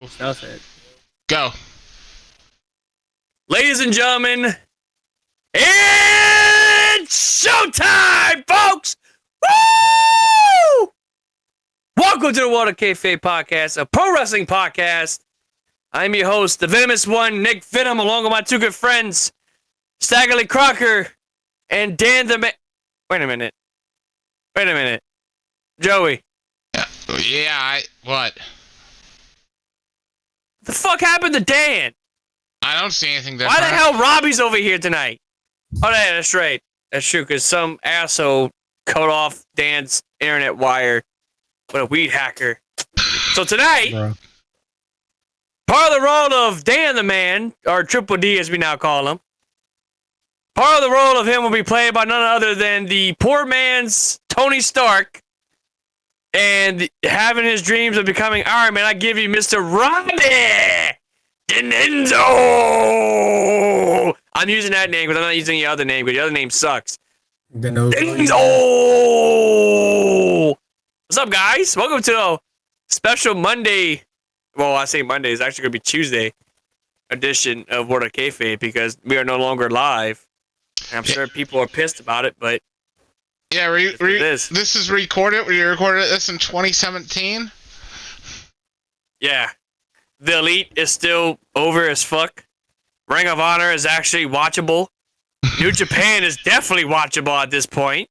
That's it. Go. Ladies and gentlemen, it's showtime, folks! Woo! Welcome to the World of Kayfabe podcast, a pro wrestling podcast. I'm your host, the venomous one, Nick Venom, along with my two good friends, Staggerly Crocker and Dan the Man. Wait a minute. Joey. What? The fuck happened to Dan? I don't see anything different. Why the hell Robbie's over here tonight? Oh, yeah, that's right. That's true, because some asshole cut off Dan's internet wire with a weed hacker. So tonight, part of the role of Dan the Man, or Triple D as we now call him, part of the role of him will be played by none other than the poor man's Tony Stark, and having his dreams of becoming Iron Man. I give you Mr. Robbie Denenzo. I'm using that name because I'm not using the other name because the other name sucks. Denenzo. What's up, guys? Welcome to a special Monday. Well, I say Monday. It's actually going to be Tuesday edition of World of Kayfabe because we are no longer live. I'm sure people are pissed about it, but yeah, this is recorded. We recorded this in 2017. Yeah. The Elite is still over as fuck. Ring of Honor is actually watchable. New Japan is definitely watchable at this point.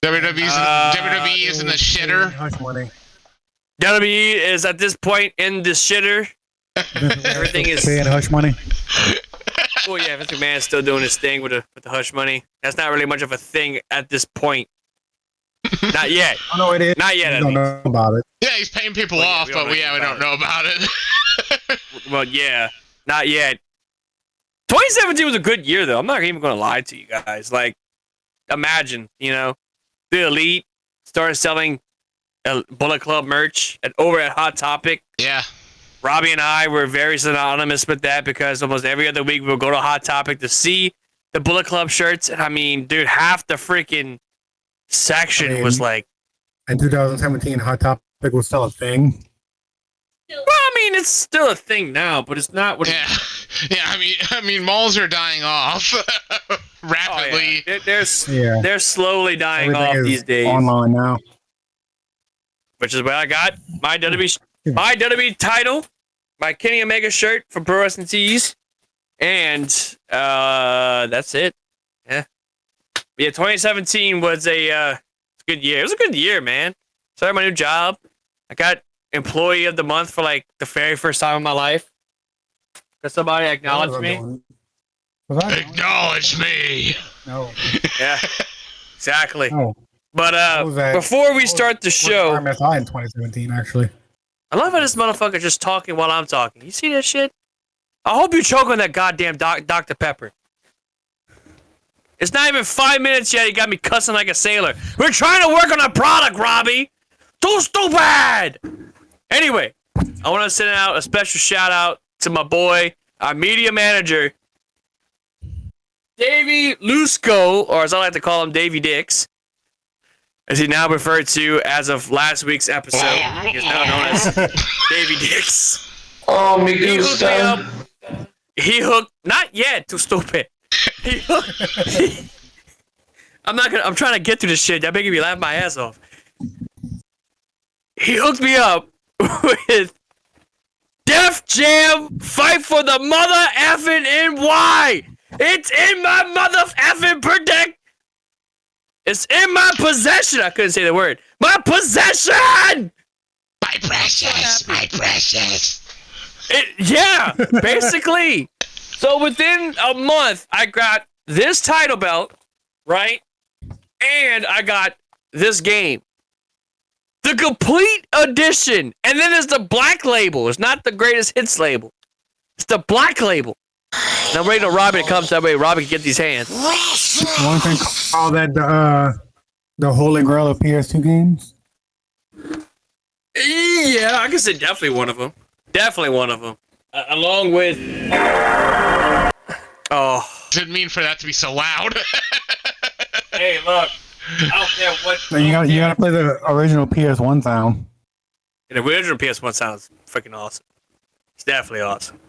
WWE is in the shitter. Hush money. WWE is at this point in the shitter. Everything is paying hush money. Oh yeah, Vince McMahon is still doing his thing with the hush money. That's not really much of a thing at this point. Not yet. Oh no, it is. Not yet. I don't know about it. Yeah, he's paying people off, but we don't know about it. Well, yeah, not yet. 2017 was a good year, though. I'm not even going to lie to you guys. Like, imagine, the Elite started selling Bullet Club merch over at Hot Topic. Yeah. Robbie and I were very synonymous with that because almost every other week we'll go to Hot Topic to see the Bullet Club shirts. And I mean, dude, half the freaking section was like... In 2017, Hot Topic was still a thing. Well, I mean, it's still a thing now, but it's not what... Yeah. Yeah, I mean, malls are dying off rapidly. Oh, yeah. They're slowly dying off these days. Online now. Which is where I got my WWE title, my Kenny Omega shirt from Pro Wrestling Tees, and that's it. Yeah. 2017 was a good year. It was a good year, man. Started my new job. I got Employee of the Month for like the very first time in my life. Because somebody acknowledged me. Acknowledge me. No. Yeah. Exactly. No. But before we start the show, in 2017, actually. I love how this motherfucker just talking while I'm talking. You see that shit? I hope you choke on that goddamn Dr. Pepper. It's not even 5 minutes yet. You got me cussing like a sailor. We're trying to work on a product, Robbie. Too stupid. Anyway, I want to send out a special shout out to my boy, our media manager, Davey Lusco, or as I like to call him, Davey Dix, as he now referred to as of last week's episode. He is now known as Davey Dix. Oh, me gusta. He hooked, not yet, too stupid. He hooked, I'm trying to get through this shit. That making me laugh my ass off. He hooked me up with Def Jam Fight for the Mother Effing NY. It's in my mother effing predict. It's in my possession. I couldn't say the word. My possession. My precious. My precious. Yeah, basically. So within a month, I got this title belt, right? And I got this game. The complete edition. And then there's the black label. It's not the greatest hits label. It's the black label. Now I'm waiting on Robbie to come so that way Robbie can get these hands. One thing call that the holy grail of PS2 games. Yeah, I can say definitely one of them. Definitely one of them. Along with... Oh. Didn't mean for that to be so loud. Hey, look. I don't care what... You gotta play the original PS1 sound. The original PS1 sounds freaking awesome. It's definitely awesome.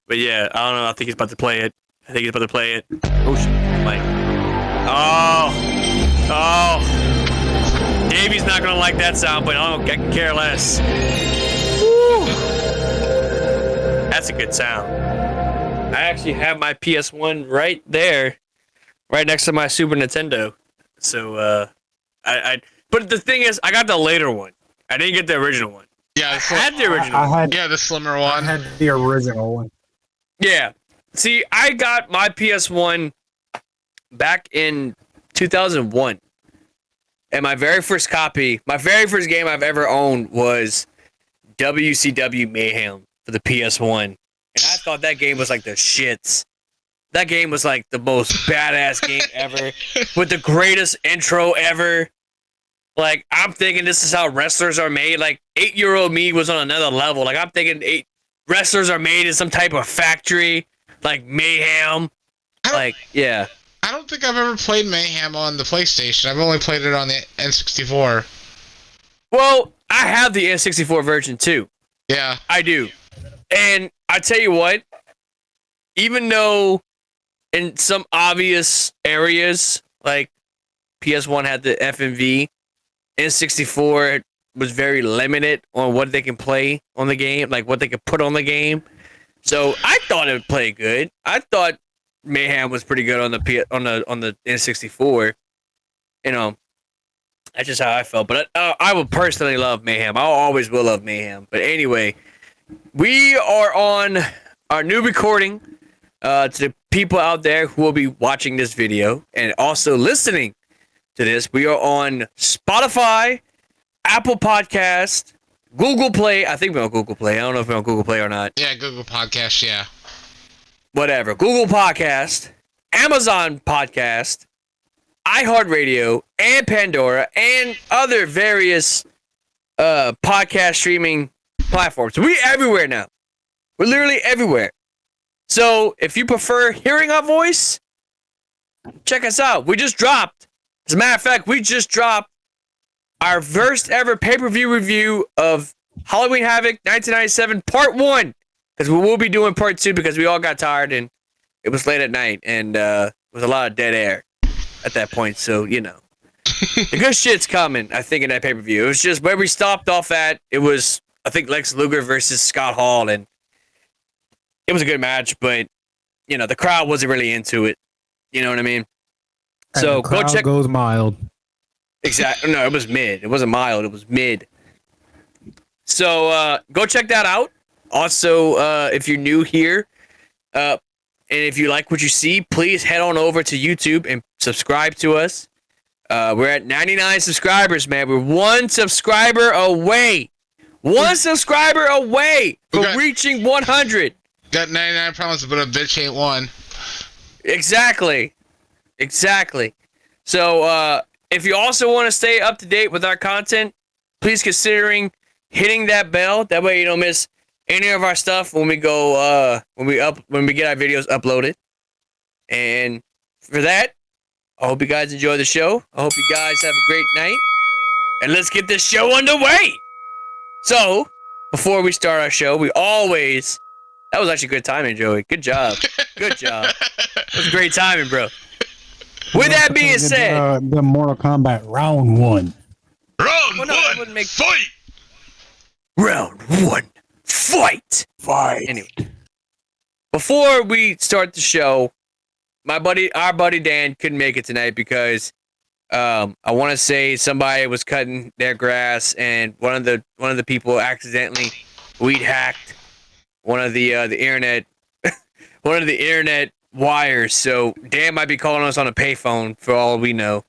But yeah, I don't know. I think he's about to play it. Oh, shit. Like, oh. Davey's not going to like that sound, but I can care less. Woo. That's a good sound. I actually have my PS1 right there, right next to my Super Nintendo. So, but the thing is, I got the later one. I didn't get the original one. Yeah, I had the original one. Yeah, the slimmer one. I had the original one. Yeah. See, I got my PS1 back in 2001. And my very first game I've ever owned was WCW Mayhem for the PS1. And I thought that game was like the shits. That game was like the most badass game ever, with the greatest intro ever. Like, I'm thinking this is how wrestlers are made. Like, 8-year-old me was on another level. Like, I'm thinking wrestlers are made in some type of factory, like Mayhem. Like, yeah. I don't think I've ever played Mayhem on the PlayStation. I've only played it on the N64. Well, I have the N64 version too. Yeah. I do. And I tell you what, even though in some obvious areas, like PS1 had the FMV, N64 was very limited on what they can play on the game, like what they could put on the game. So I thought it would play good. I thought Mayhem was pretty good on the N64. You know, that's just how I felt. But I would personally love Mayhem. I always will love Mayhem. But anyway, we are on our new recording. To the people out there who will be watching this video and also listening to this, we are on Spotify, Apple Podcast, Google Play. I think we're on Google Play. I don't know if we're on Google Play or not. Yeah, Google Podcast, yeah. Whatever. Google Podcast, Amazon Podcast, iHeartRadio, and Pandora, and other various podcast streaming platforms. We're everywhere now. We're literally everywhere. So if you prefer hearing our voice, check us out. We just dropped, as a matter of fact, our first ever pay-per-view review of Halloween Havoc 1997 Part 1. Because we will be doing Part 2 because we all got tired and it was late at night and there was a lot of dead air at that point. So, you know, the good shit's coming, I think, in that pay-per-view. It was just where we stopped off at. It was, I think, Lex Luger versus Scott Hall, and it was a good match, but, you know, the crowd wasn't really into it. You know what I mean? And so the crowd go check. Goes mild. Exactly. No, it was mid. It wasn't mild. It was mid. So go check that out. Also, if you're new here, and if you like what you see, please head on over to YouTube and subscribe to us. We're at 99 subscribers, man. We're one subscriber away. One subscriber away from reaching 100. Got 99 problems, but a bitch ain't one. Exactly. So, if you also want to stay up to date with our content, please considering hitting that bell. That way you don't miss any of our stuff when we go when we get our videos uploaded. And for that, I hope you guys enjoy the show. I hope you guys have a great night. And let's get this show underway. So, before we start our show, that was actually good timing, Joey. Good job. Good job. That was great timing, bro. With that being said, the Mortal Kombat round 1. Round 1, fight! Round 1, fight! Anyway, before we start the show, our buddy Dan couldn't make it tonight because I want to say somebody was cutting their grass and one of the people accidentally weed hacked one of the internet wires. So Dan might be calling us on a payphone for all we know.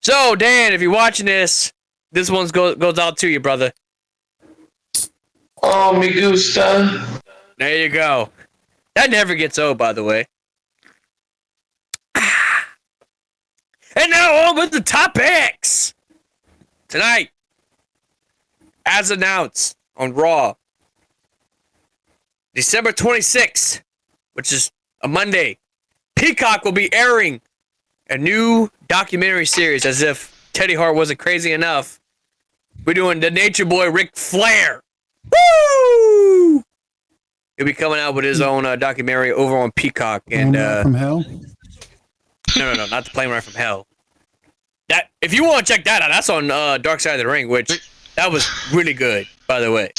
So Dan, if you're watching this one goes out to you, brother. Oh, me gusta. There you go. That never gets old, by the way. And now on with the topics. Tonight, as announced on Raw, December 26th, which is a Monday, Peacock will be airing a new documentary series. As if Teddy Hart wasn't crazy enough, we're doing the Nature Boy Ric Flair Woo! He'll be coming out with his own documentary over on Peacock. And from hell. No, not the Plane Ride from Hell. That if you want to check that out, that's on Dark Side of the Ring, which that was really good, by the way.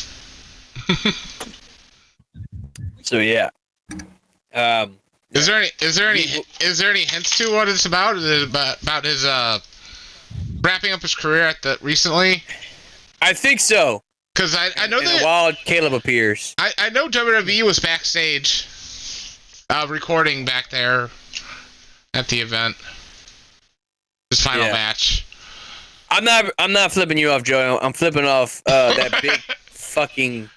So yeah. Is there any hints to what it's about? Is it about his wrapping up his career recently? I think so. Because I know that a while Caleb appears. I know WWE was backstage, recording back there at the event. His final match. I'm not flipping you off, Joe. I'm flipping off that big fucking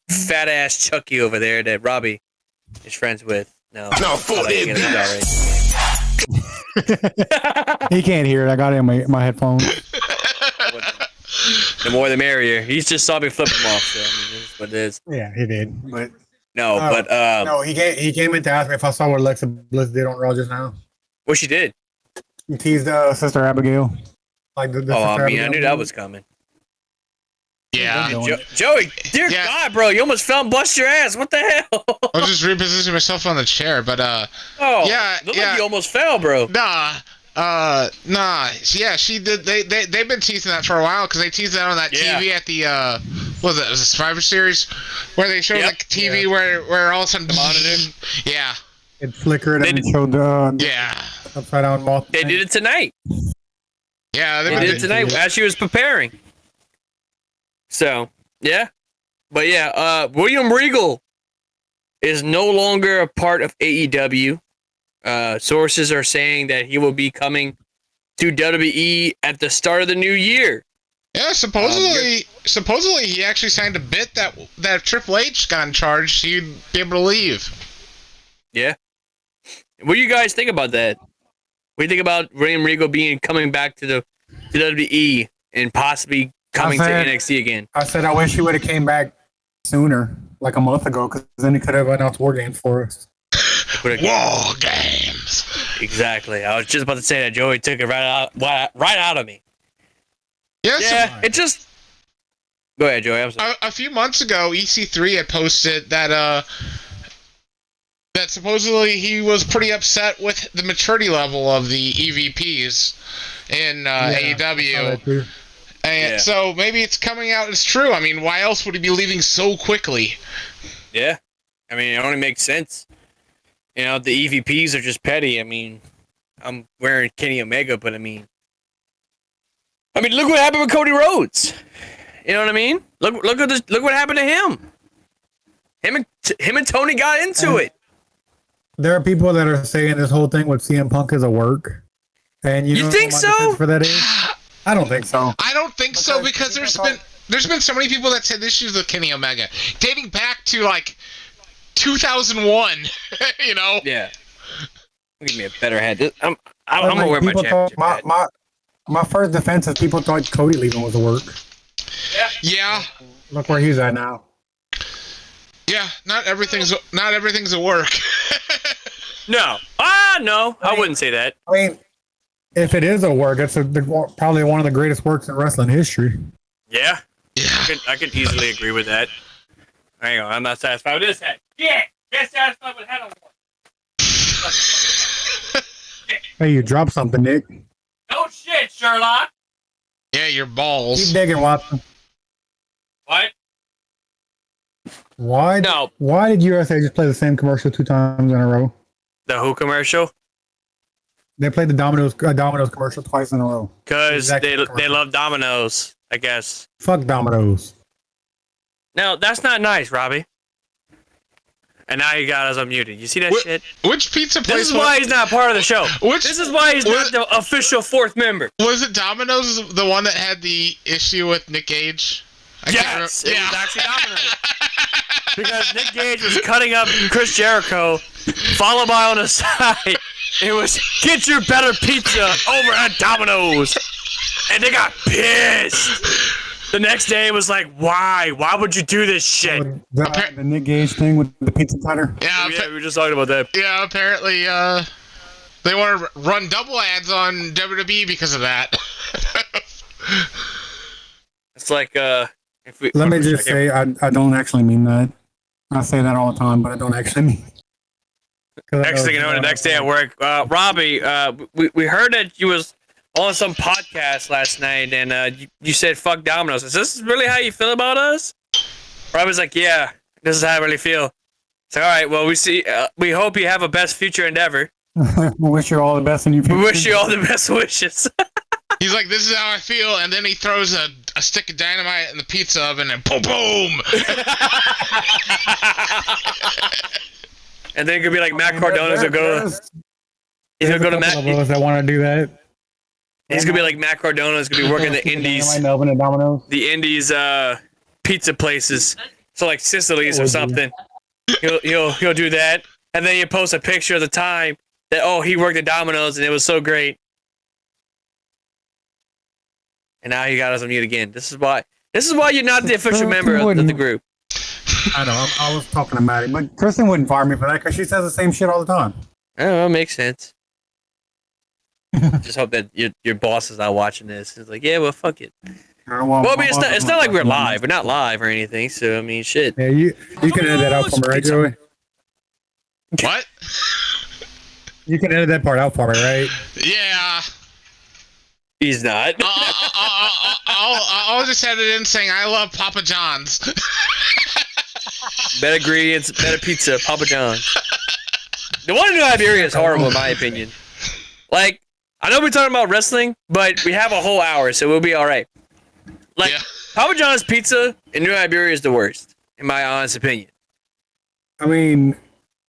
fat ass Chucky over there that Robbie is friends with. No, fuck it. He can't hear it. I got it in my headphones. The more the merrier. He's just saw me flip him off. So I mean, this is what it is. Yeah, he did. But no, he came in to ask me if I saw what Alexa Bliss did on Raw just now. What she did? He teased Sister Abigail. Like the I knew that was coming. Yeah. Joey, dear God, bro, you almost fell and bust your ass. What the hell? I was just repositioning myself on the chair, but like you almost fell, bro. Nah. Yeah, she did. They've been teasing that for a while because they teased that on that TV at the what was it? It was a Survivor Series where they showed like TV where all of a sudden the monitor. Yeah. It flickered and showed upside down moth. They did it tonight. Yeah, they did it tonight as she was preparing. So but William Regal is no longer a part of AEW. Sources are saying that he will be coming to WWE at the start of the new year. Yeah, supposedly he actually signed a bit that if Triple H got in charge, he'd be able to leave. Yeah. What do you guys think about that? What do you think about William Regal coming back to WWE and possibly coming to NXT again? I said I wish he would have came back sooner, like a month ago, because then he could have announced War Games for us. War Games. Exactly. I was just about to say that Joey took it right out of me. It just. Go ahead, Joey. I'm sorry. A few months ago, EC3 had posted that that supposedly he was pretty upset with the maturity level of the EVPs in AEW. And so maybe it's coming out as true. I mean, why else would he be leaving so quickly? Yeah. I mean, it only makes sense. You know, the EVPs are just petty. I mean, I'm wearing Kenny Omega, but I mean, look what happened with Cody Rhodes. You know what I mean? Look what happened to him. Him and Tony got into it. There are people that are saying this whole thing with CM Punk is a work. And you think so? For that is? I don't think so. I don't think so because there's been so many people that had issues with Kenny Omega dating back to like 2001. You know? Yeah. Give me a better head. I'm gonna wear my championship hat. My first defense is people thought Cody leaving was a work. Yeah. Look where he's at now. Yeah, not everything's a work. No. No. I wouldn't say that. I mean, if it is a work, it's probably one of the greatest works in wrestling history. Yeah. I could easily agree with that. Hang on, I'm not satisfied with this hat. Yeah, get satisfied with the hat on. Hey, you dropped something, Nick. No shit, Sherlock. Yeah, your balls. Keep digging, Watson. What? Why? No. Why did USA just play the same commercial 2 times in a row? The who commercial? They played the Domino's commercial twice in a row. Because they love Domino's, I guess. Fuck Domino's. No, that's not nice, Robbie. And now you got us unmuted. You see that shit? Which pizza place? This is why he's not part of the show. This is why he's not the official 4th member. Was it Domino's the one that had the issue with Nick Gage? Yes, it was actually Domino's. Because Nick Gage was cutting up Chris Jericho, followed by on the side, it was, get your better pizza over at Domino's. And they got pissed. The next day it was like, why? Why would you do this shit? The Nick Gage thing with the pizza cutter? Yeah, we were just talking about that. Yeah, apparently they want to run double ads on WWE because of that. It's like Let me just say, I don't actually mean that. I say that all the time, but I don't actually mean it. Next thing you know, the next day at work, Robbie, we heard that you was on some podcast last night, and you said "fuck Domino's." Is this really how you feel about us? Robbie's like, "Yeah, this is how I really feel." It's like, all right, well, we hope you have a best future endeavor. We wish you all the best in your future. We wish you all the best wishes. He's like, this is how I feel, and then he throws a stick of dynamite in the pizza oven, and boom, boom. And then it could be like Matt Cardona's gonna go. He's gonna go to Matt. Of us that want to do that. He's gonna be like Matt Cardona's gonna be working the Indies. The Indies pizza places. So like Sicily's or something. He'll do that, and then you post a picture of the time that he worked at Domino's and it was so great. And now he got us on mute again. This is why you're not the official member of the group. I know. I was talking to Maddie, but Kristen wouldn't fire me for that because she says the same shit all the time. Oh, it makes sense. Just hope that your boss is not watching this. It's like, yeah, well, fuck it. Well, I mean, it's not like we're live. We're not live or anything. So I mean, shit. Yeah, you can edit that out for me, right, Joey? What? You can edit that part out for me, right? Yeah. He's not. I'll just edit in saying I love Papa John's. Better ingredients, better pizza, Papa John's. The one in New Iberia is horrible, in my opinion. Like, I know we're talking about wrestling, but we have a whole hour, so we'll be all right. Like, yeah. Papa John's pizza in New Iberia is the worst, in my honest opinion. I mean,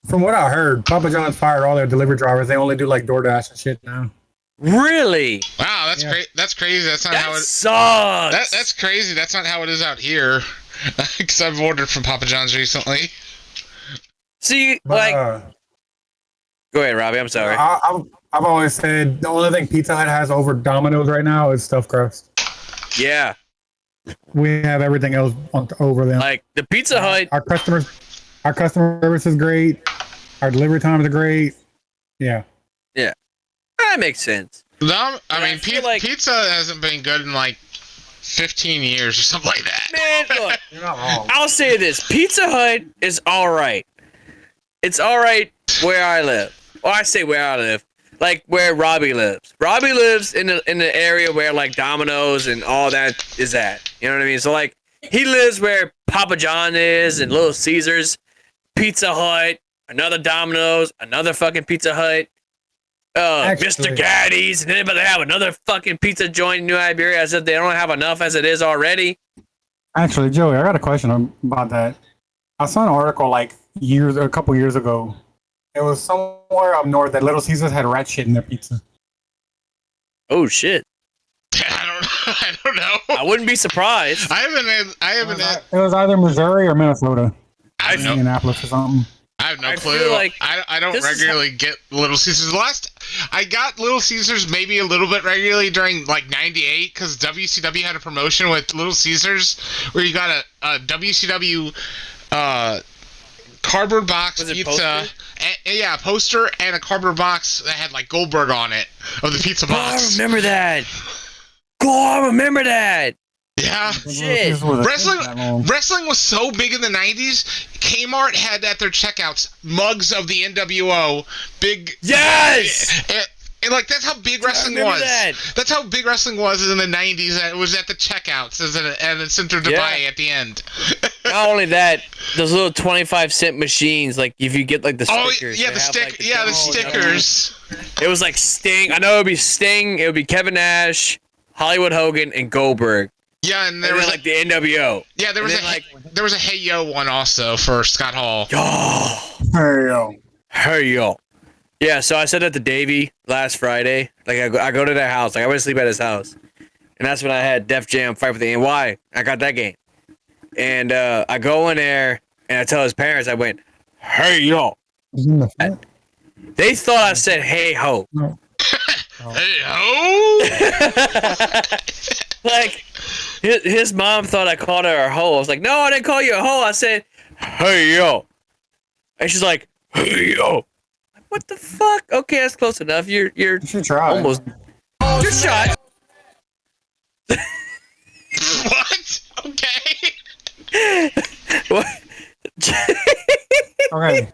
from what I heard, Papa John's fired all their delivery drivers. They only do like DoorDash and shit now. Really? Wow, that's great. That's crazy. That's not how it sucks. That's crazy. That's not how it is out here. Because I've ordered from Papa John's recently. See, like, go ahead, Robbie. I'm sorry. I've always said the only thing Pizza Hut has over Domino's right now is stuffed crust. Yeah. We have everything else over them. Like the Pizza Hut. Our customer service is great. Our delivery times are great. Yeah. Yeah. That makes sense. I mean, pizza hasn't been good in like 15 years or something like that. Man, look, you're not wrong. I'll say this: Pizza Hut is all right. It's all right where I live. Well, I say where I live, like where Robbie lives. Robbie lives in the area where like Domino's and all that is at. You know what I mean? So like he lives where Papa John is and Little Caesars, Pizza Hut, another Domino's, another fucking Pizza Hut. Mr. Gaddy's, and anybody have another fucking pizza joint in New Iberia as if they don't have enough as it is already. Actually, Joey, I got a question about that. I saw an article like a couple years ago. It was somewhere up north that Little Caesars had rat shit in their pizza. Oh shit! I don't know. I wouldn't be surprised. I haven't. It was either Missouri or Minnesota. I know. Indianapolis or something. I have no clue. Like I don't regularly get Little Caesars. I got Little Caesars maybe a little bit regularly during like '98 because WCW had a promotion with Little Caesars where you got a WCW cardboard box pizza. A poster and a cardboard box that had like Goldberg on it of the pizza box. I remember that. I remember that. Yeah. Shit. Wrestling was so big in the 90s. Kmart had at their checkouts mugs of the NWO. Big. Yes! And like, that's how big wrestling was. That's how big wrestling was in the 90s. It was at the checkouts and it's Center Dubai at the end. Not only that, those little 25-cent machines, like if you get like the stickers. Oh, yeah, the stickers. It was like Sting. I know it would be Sting, it would be Kevin Nash, Hollywood Hogan, and Goldberg. Yeah, and there was like the NWO. Yeah, there was a Hey Yo one also for Scott Hall. Oh, Hey Yo. Yeah, so I said that to Davey last Friday. Like I go to their house. Like I went to sleep at his house, and that's when I had Def Jam Fight for the NY. I got that game, and I go in there and I tell his parents. I went, Hey Yo. They thought I said Hey Ho. No. Hey Ho. Like, his mom thought I called her a hoe. I was like, no, I didn't call you a hoe. I said, Hey Yo. And she's like, Hey Yo. What the fuck? Okay, that's close enough. You're almost. Just shot. What? Okay. What? Okay.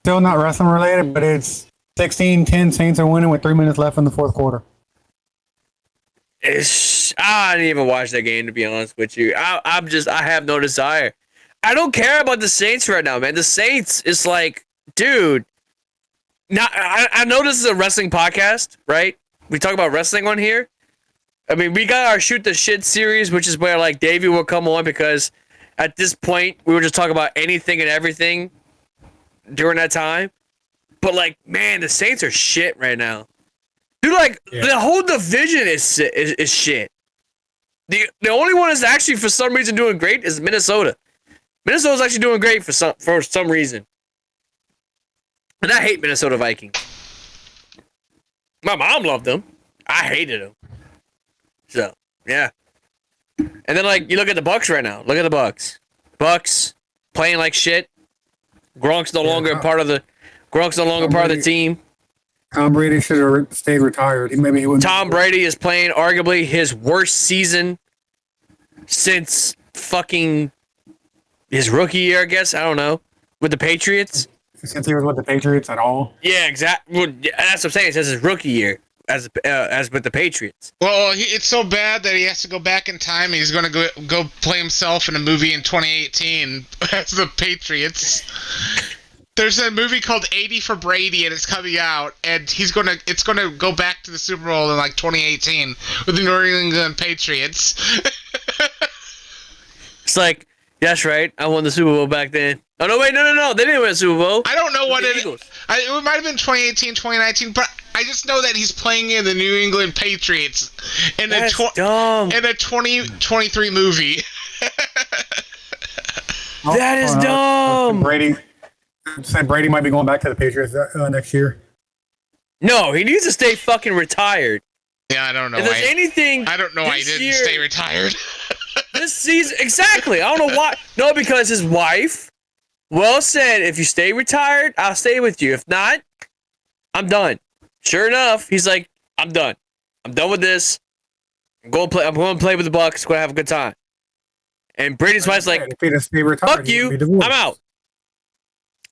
Still not wrestling related, but it's 16-10 Saints are winning with 3 minutes left in the fourth quarter. I didn't even watch that game, to be honest with you. I have no desire. I don't care about the Saints right now, man. The Saints is like, dude. Now I know this is a wrestling podcast, right? We talk about wrestling on here. I mean, we got our Shoot the Shit series, which is where like Davey will come on because at this point we were just talking about anything and everything during that time. But like, man, the Saints are shit right now. Dude, like the whole division is shit. The only one that's actually for some reason doing great is Minnesota. Minnesota's actually doing great for some reason. And I hate Minnesota Vikings. My mom loved them. I hated them. So, yeah. And then like you look at the Bucks right now. Look at the Bucks. Bucks playing like shit. Gronk's no longer part of the team. Tom Brady should have stayed retired. Maybe he wouldn't. Tom Brady is playing arguably his worst season since fucking his rookie year, I guess. I don't know. With the Patriots. Since he was with the Patriots at all. Yeah, exactly. Well, that's what I'm saying. It says his rookie year as with the Patriots. Well, it's so bad that he has to go back in time. He's going to go play himself in a movie in 2018 as the Patriots. There's a movie called 80 for Brady, and it's coming out, and it's gonna go back to the Super Bowl in like 2018 with the New England Patriots. It's like, that's right. I won the Super Bowl back then. Oh no, wait, no, they didn't win the Super Bowl. I don't know what it Eagles. It might have been 2018, 2019, but I just know that he's playing in the New England Patriots in That's dumb. in a 2023 movie. That is dumb. Brady said Brady might be going back to the Patriots next year. No, he needs to stay fucking retired. Yeah, I don't know. If there's anything, I don't know why he didn't stay retired. This season, exactly. I don't know why. No, because his wife said, if you stay retired, I'll stay with you. If not, I'm done. Sure enough, he's like, I'm done. I'm done with this. I'm going to play with the Bucks. Going to have a good time. And Brady's wife's like, if he didn't stay retired, fuck you. I'm out.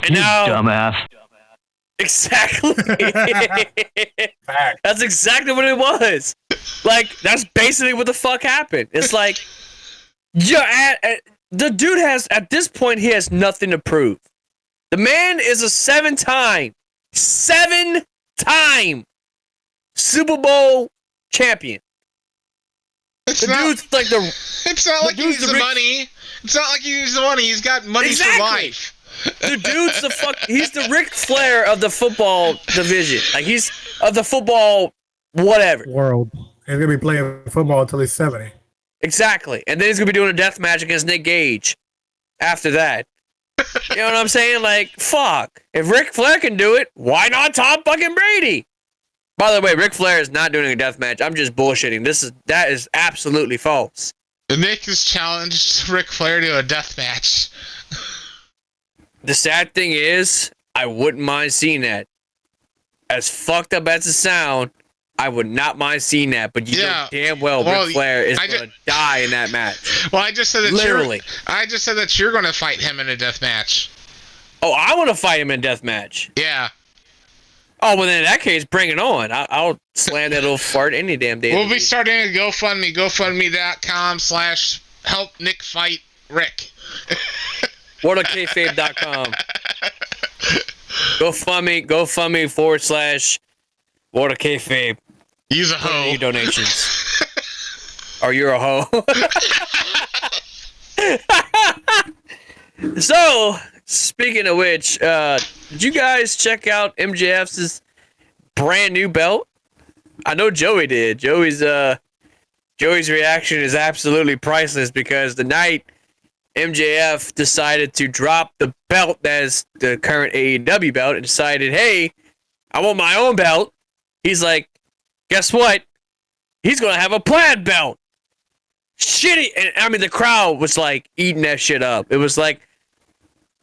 And now, dumbass. Exactly. That's exactly what it was. Like, that's basically what the fuck happened. It's like, the dude at this point, he has nothing to prove. The man is a seven-time Super Bowl champion. It's not like he needs the money. It's not like he needs the money. He's got money for life. The dude's he's the Ric Flair of the football division. Like, he's of the football whatever. World. He's going to be playing football until he's 70. Exactly. And then he's going to be doing a death match against Nick Gage after that. You know what I'm saying? Like, fuck. If Ric Flair can do it, why not Tom fucking Brady? By the way, Ric Flair is not doing a death match. I'm just bullshitting. That is absolutely false. Nick has challenged Ric Flair to a death match. The sad thing is, I wouldn't mind seeing that. As fucked up as it sounds, I would not mind seeing that. But you know damn well Ric Flair is going to die in that match. Well, I just said that literally. I just said that you're going to fight him in a death match. Oh, I want to fight him in a death match. Yeah. Oh, well, then in that case, bring it on. I'll slam that little fart any damn day. We'll be starting a GoFundMe, GoFundMe.com/help Nick fight Rick. WarderKayfabe.com. GoFundMe /WarderKayfabe. Use a hoe. Need donations. Or you're a hoe. So, speaking of which, did you guys check out MJF's brand new belt? I know Joey did. Joey's reaction is absolutely priceless because the night MJF decided to drop the belt that is the current AEW belt and decided, hey, I want my own belt. He's like, guess what? He's going to have a plaid belt. Shitty. And I mean, the crowd was like eating that shit up. It was like,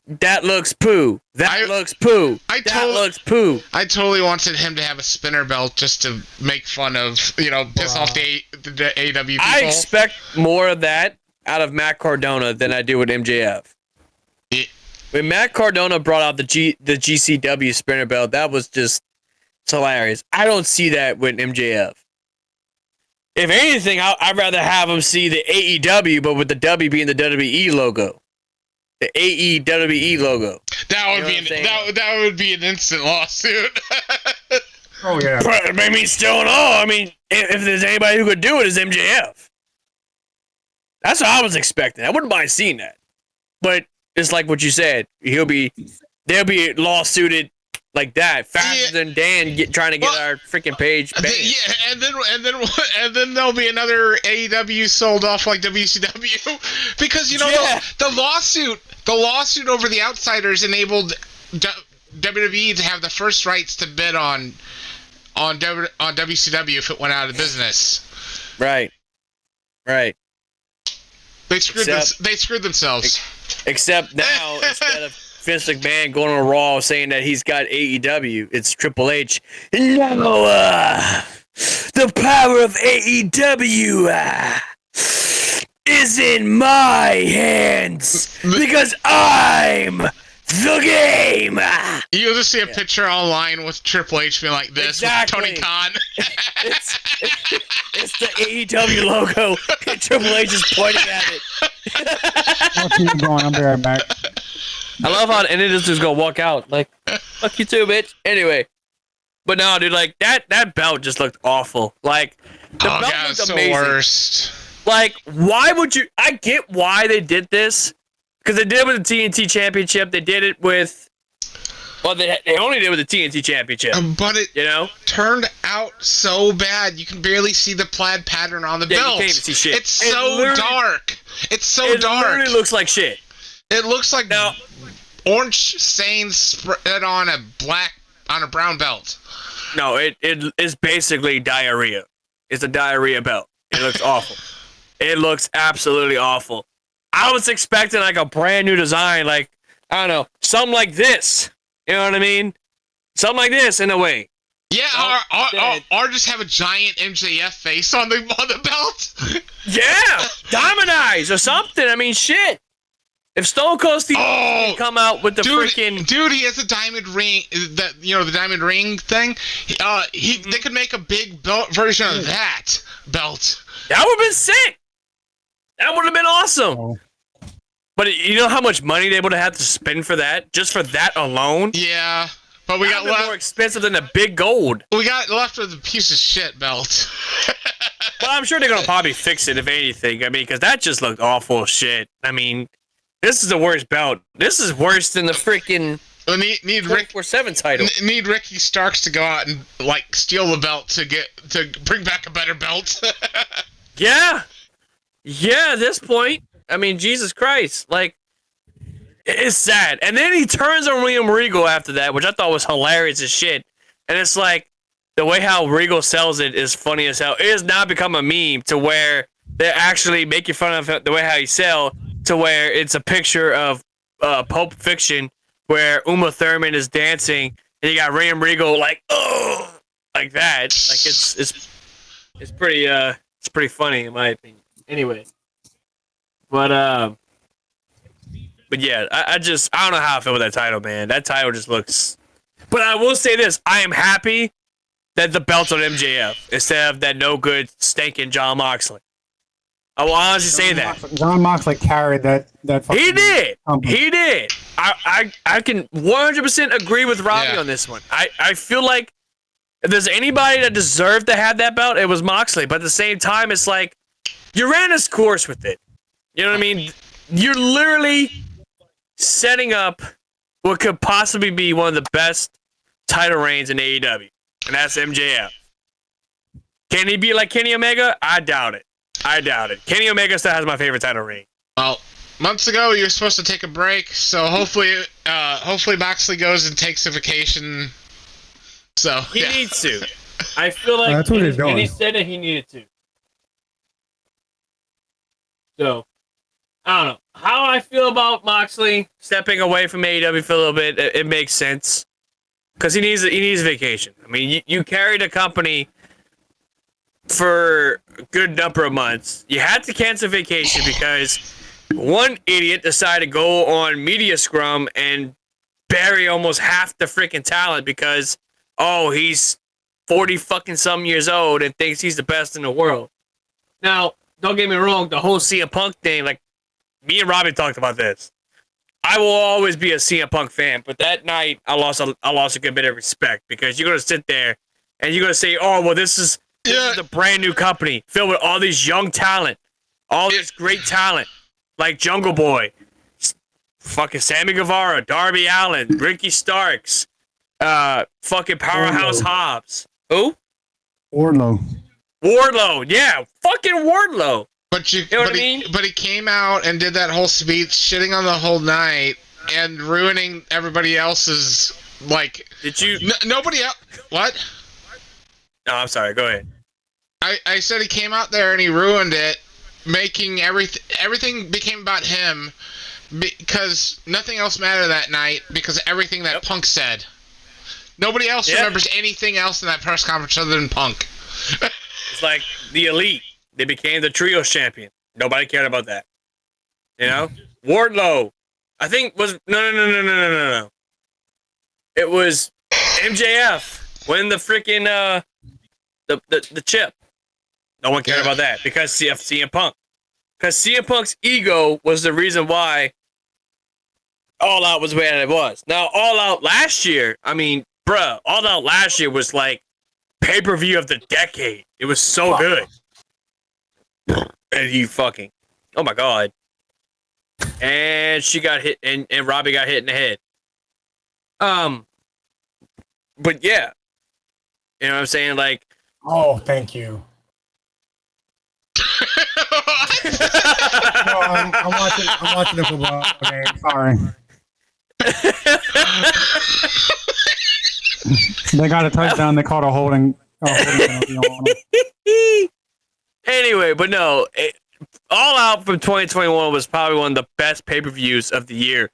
that looks poo. That looks poo. Looks poo. I totally wanted him to have a spinner belt just to make fun of, piss off the AEW people. I expect more of that out of Matt Cardona than I do with MJF. When Matt Cardona brought out the GCW spinner belt, that was just hilarious. I don't see that with MJF. If anything, I'd rather have him see the AEW, but with the W being the WWE logo. The AEWE logo. That would be an instant lawsuit. Oh yeah. But, I mean, still no. I mean, if there's anybody who could do it, is MJF. That's what I was expecting. I wouldn't mind seeing that. But it's like what you said. They'll be lawsuited like that faster than Dan trying to get our freaking page banned. Yeah, and then there'll be another AEW sold off like WCW because the lawsuit over the Outsiders enabled WWE to have the first rights to bid on WCW if it went out of business. Right. They screwed themselves. Except now, instead of Vince McMahon going on Raw saying that he's got AEW, it's Triple H. No, the power of AEW is in my hands because I'm the game. You'll just see a picture online with Triple H being like this with Tony Khan. It's the AEW logo, and Triple H is pointing at it. I'll keep going. I'll be right back. I love how and it is just gonna walk out like, fuck you too, bitch. Anyway, but no, dude, like that belt just looked awful. Like the belt looked amazing. Worst. Like, why would you? I get why they did this because they did it with the TNT Championship. They did it with. Well, they only did it with the TNT Championship. But it turned out so bad. You can barely see the plaid pattern on the belt. You can't even see shit. It's so dark. It's so dark. It literally looks like shit. It looks like orange stains spread on a brown belt. No, it is basically diarrhea. It's a diarrhea belt. It looks awful. It looks absolutely awful. I was expecting like a brand new design, like I don't know, something like this. You know what I mean? Something like this in a way. Yeah, or just have a giant MJF face on the belt. Yeah, Diamond Eyes or something. I mean, shit. If Stone Cold Steve can come out with the freaking dude, he has a diamond ring. The diamond ring thing. They could make a big belt version of that belt. That would have been sick. That would have been awesome. Oh. But you know how much money they would have had to spend for that, just for that alone? Yeah, but we got more expensive than the big gold. We got left with a piece of shit belt. Well, I'm sure they're gonna probably fix it if anything. I mean, because that just looked awful shit. I mean, this is the worst belt. This is worse than the freaking need 24/7 title. Need Ricky Starks to go out and like steal the belt to bring back a better belt. Yeah. At this point. I mean, Jesus Christ, like, it's sad. And then he turns on William Regal after that, which I thought was hilarious as shit. And it's like, the way how Regal sells it is funny as hell. It has now become a meme to where they're actually making fun of the way how he sell, to where it's a picture of Pulp Fiction where Uma Thurman is dancing, and you got William Regal like, oh, like that. Like, it's pretty funny in my opinion. Anyway. But yeah, I don't know how I feel with that title, man. That title just looks. But I will say this: I am happy that the belt's on MJF instead of that no good stinking Jon Moxley. I will honestly say that Jon Moxley carried that. He did. Company. He did. I can 100% agree with Robbie on this one. I feel like if there's anybody that deserved to have that belt, it was Moxley. But at the same time, it's like you ran his course with it. You know what I mean? You're literally setting up what could possibly be one of the best title reigns in AEW, and that's MJF. Can he be like Kenny Omega? I doubt it. Kenny Omega still has my favorite title reign. Well, months ago you were supposed to take a break, so hopefully Moxley goes and takes a vacation. So he needs to. I feel like that's what he's doing. And he said that he needed to. So. I don't know how I feel about Moxley stepping away from AEW for a little bit. It makes sense because he needs vacation. I mean, you carried a company for a good number of months. You had to cancel vacation because One idiot decided to go on Media Scrum and bury almost half the freaking talent because, oh, he's 40 fucking some years old and thinks he's the best in the world. Now, don't get me wrong, the whole CM Punk thing, like, me and Robbie talked about this. I will always be a CM Punk fan, but that night I lost a good bit of respect because you're gonna sit there and you're gonna say, "Oh, well, this is a brand new company filled with all these young talent, all this great talent, like Jungle Boy, fucking Sammy Guevara, Darby Allin, Ricky Starks, fucking Powerhouse Hobbs, who? Wardlow, yeah, fucking Wardlow." But you know what I mean? But he came out and did that whole speech, shitting on the whole night and ruining everybody else's like. Did you? Nobody else. What? No, I'm sorry. Go ahead. I said he came out there and he ruined it, making everything became about him because nothing else mattered that night because everything that Punk said. Nobody else remembers anything else in that press conference other than Punk. It's like the Elite. They became the Trios champion. Nobody cared about that. You know? Wardlow, I think was no. It was MJF winning the freaking the chip. No one cared about that because CM Punk. Because CM Punk's ego was the reason why All Out was where it was. Now, All Out last year, I mean, bruh, All Out last year was like pay-per-view of the decade. It was so good. And he fucking, oh my god. And she got hit, and Robbie got hit in the head. But yeah. You know what I'm saying? Like, oh, thank you. No, I'm watching the football game. Sorry. They got a touchdown. They called a holding penalty on them. Anyway, but no, All Out from 2021 was probably one of the best pay-per-views of the year.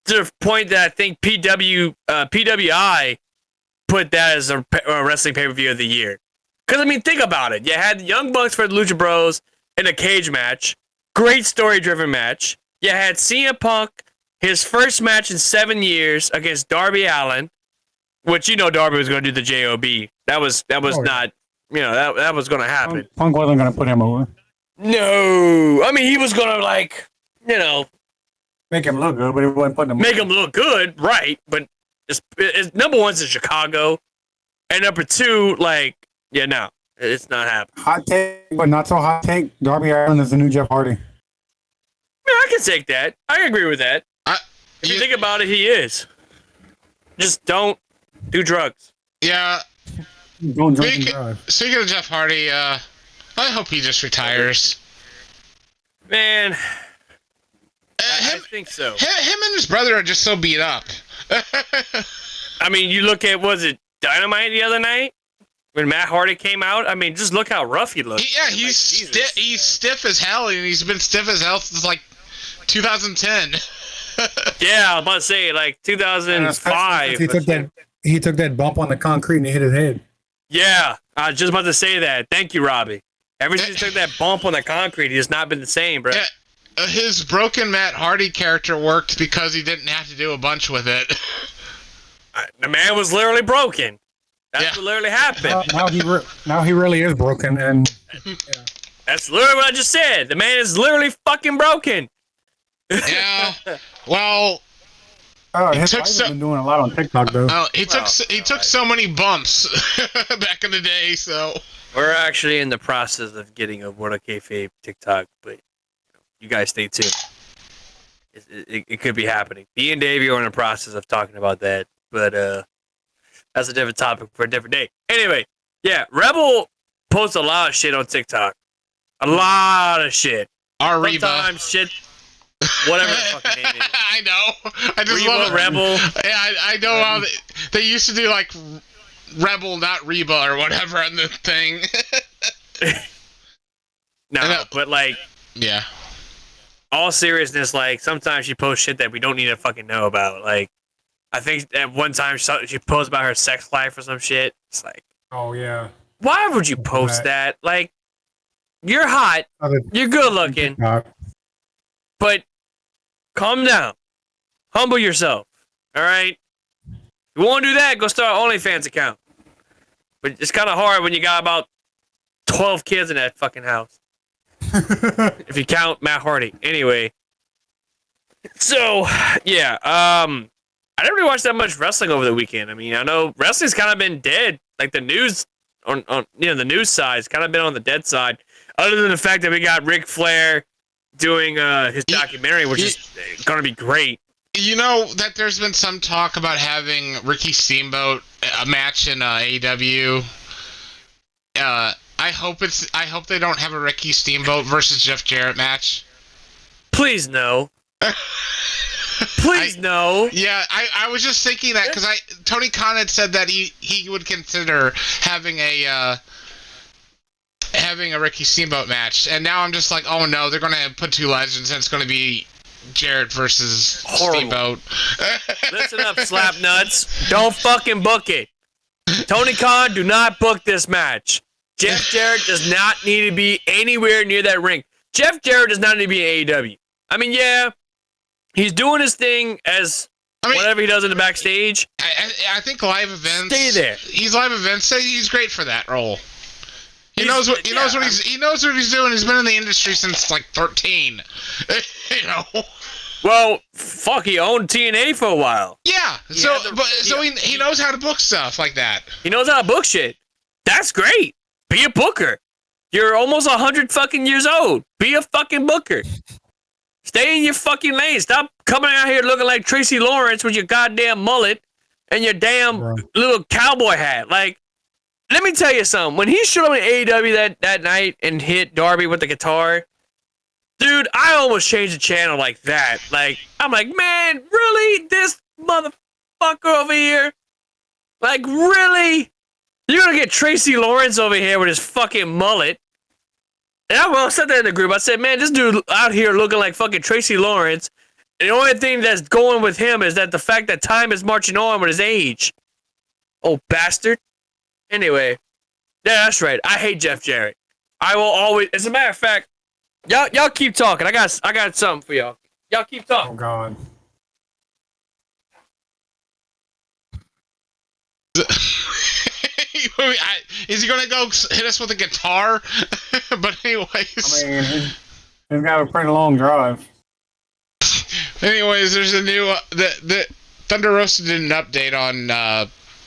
To the point that I think PWI put that as a wrestling pay-per-view of the year. Because, I mean, think about it. You had the Young Bucks for the Lucha Bros in a cage match. Great story-driven match. You had CM Punk, his first match in 7 years against Darby Allin, which you know Darby was going to do the JOB. That was not, you know, that was going to happen. Punk wasn't going to put him over. No. I mean, he was going to, like, you know. Make him look good, but he wasn't putting him Make him look good, right. But it's number one's in Chicago. And number two, like, yeah, no. It's not happening. Hot take, but not so hot take. Darby Allin is the new Jeff Hardy. Yeah, I can take that. I agree with that. If you think about it, he is. Just don't do drugs. Yeah. Don't drink and drive. Speaking of Jeff Hardy, I hope he just retires. Man, I think so. Him and his brother are just so beat up. I mean, you look at, was it Dynamite the other night? When Matt Hardy came out, I mean, just look how rough he looked. Yeah, he's like, he's stiff as hell, and he's been stiff as hell since like 2010. Yeah, I was about to say like 2005. He took that bump on the concrete and he hit his head. Yeah, I was just about to say that. Thank you, Robbie. Ever since he took that bump on the concrete, he has not been the same, bro. Yeah, his broken Matt Hardy character worked because he didn't have to do a bunch with it. The man was literally broken. That's what literally happened. Now he really is broken, and that's literally what I just said. The man is literally fucking broken. Yeah. Well, his wife's been doing a lot on TikTok though. He took so many bumps back in the day. So we're actually in the process of getting a World of Kayfabe TikTok, but you guys stay tuned. It could be happening. Me and Davey are in the process of talking about that, but that's a different topic for a different day. Anyway, yeah, Rebel posts a lot of shit on TikTok. A lot of shit. Reba. Sometimes shit, whatever the fucking name is. I know. I just Reba, love it. Rebel. Yeah, I know how they used to do like Rebel, not Reba or whatever on the thing. No, but like, yeah. All seriousness, like sometimes she posts shit that we don't need to fucking know about. Like, I think at one time she posted about her sex life or some shit. It's like, oh yeah, why would you post that? Like, you're hot, you're good looking. But calm down. Humble yourself. All right? If you want to do that, go start an OnlyFans account. But it's kind of hard when you got about 12 kids in that fucking house. If you count Matt Hardy. Anyway. So, yeah. I didn't really watch that much wrestling over the weekend. I mean, I know wrestling's kind of been dead. Like the news on the news side's kind of been on the dead side. Other than the fact that we got Ric Flair doing his documentary, which is going to be great. You know that there's been some talk about having Ricky Steamboat a match in AEW. I hope they don't have a Ricky Steamboat versus Jeff Jarrett match. Please no. Please no. Yeah, I was just thinking that because Tony Khan had said that he would consider having a Ricky Steamboat match, and now I'm just like, oh no, they're gonna put two legends, and it's gonna be Jarrett versus Steamboat. Listen up, slap nuts. Don't fucking book it. Tony Khan, do not book this match. Jeff Jarrett does not need to be anywhere near that ring. Jeff Jarrett does not need to be in AEW. I mean, yeah, he's doing his thing as whatever he does in the backstage. I think live events. Stay there. He's live events. He's great for that role. He knows what he's doing. He's been in the industry since like 13. You know. Well, fuck, he owned TNA for a while. Yeah. He knows how to book stuff like that. He knows how to book shit. That's great. Be a booker. You're almost 100 fucking years old. Be a fucking booker. Stay in your fucking lane. Stop coming out here looking like Tracy Lawrence with your goddamn mullet and your damn little cowboy hat. Like, let me tell you something. When he showed up in AEW that night and hit Darby with the guitar, dude, I almost changed the channel like that. Like, I'm like, man, really? This motherfucker over here? Like, really? You're gonna get Tracy Lawrence over here with his fucking mullet? And I said that in the group. I said, man, this dude out here looking like fucking Tracy Lawrence. And the only thing that's going with him is that the fact that time is marching on with his age. Oh, bastard. Anyway. Yeah, that's right. I hate Jeff Jarrett. I will always... As a matter of fact, y'all keep talking. I got something for y'all. Y'all keep talking. Oh, God. Is he gonna go hit us with a guitar? But anyways, I mean, he's got a pretty long drive. Anyways, there's a new the Thunder Rosa did an update on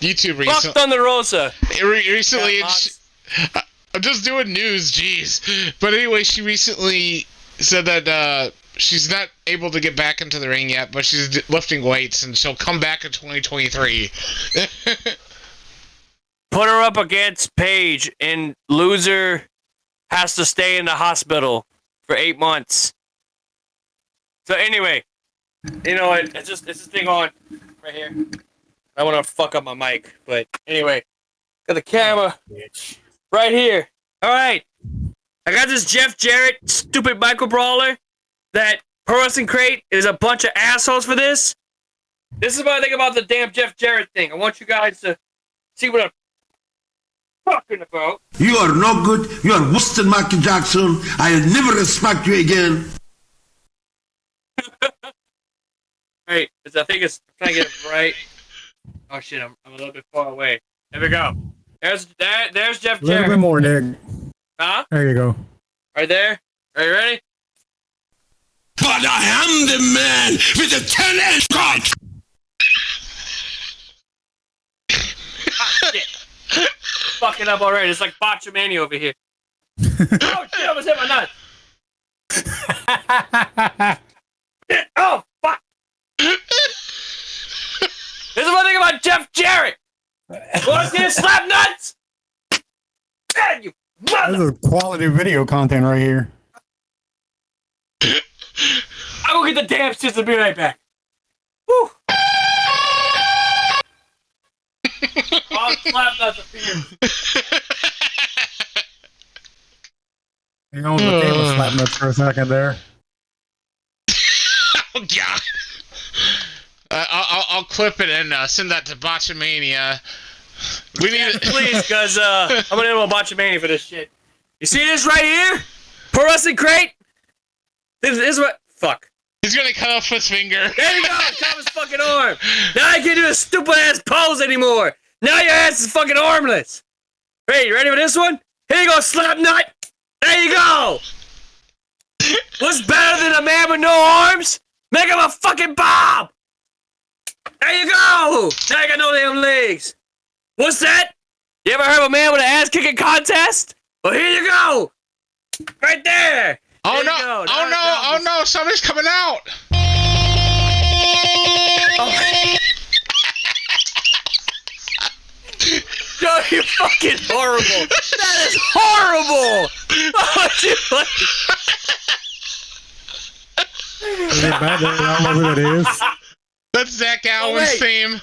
YouTube recently. Fuck Thunder Rosa. Recently, I'm just doing news, jeez. But anyway, she recently said that she's not able to get back into the ring yet, but she's lifting weights, and she'll come back in 2023. Put her up against Paige, and loser has to stay in the hospital for 8 months. So anyway, you know what? It's this thing on right here. I want to fuck up my mic, but anyway, got the camera right here. All right, I got this Jeff Jarrett stupid micro brawler that Pro Wrestling Crate is a bunch of assholes for this. This is what I think about the damn Jeff Jarrett thing. I want you guys to see what I'm talking about. You are no good. You are worse than Michael Jackson. I'll never respect you again. Right, I think it's trying to get it right. Oh shit, I'm a little bit far away. There we go. There's Jeff Jarrett. A little bit more, Nick. Huh? There you go. Right there. Are you ready? But I am the man with the 10-inch cock. Ah, shit. Fucking up already. It's like Botchamania over here. Oh shit, I almost hit my nuts. Oh fuck. This is one thing about Jeff Jarrett. Want to see his slap nuts? Man, you mother. This is quality video content right here. I'll go get the damn shits and be right back. Woo. I'll slap nuts appear. Hang on, the game was slap nuts for a second there. Oh god. I'll clip it and send that to Botchamania. We need it, please, because I'm gonna need a Botchamania for this shit. You see this right here? Pro Wrestling Crate. This is what Fuck. He's gonna cut off his finger. There you go. Cut off his fucking arm. Now I can't do a stupid ass pose anymore. Now your ass is fucking armless. Hey, you ready for this one? Here you go, slap nut. There you go. What's better than a man with no arms? Make him a fucking bomb. There you go. Now you got no damn legs. What's that? You ever heard of a man with an ass kicking contest? Well, here you go. Right there. Oh There no! you go. Oh no! Oh no! Somebody's coming out. Oh. Yo, you're fucking horrible. That is horrible. Oh, Is it bad that I don't know who that is? That's Zach Allen's theme.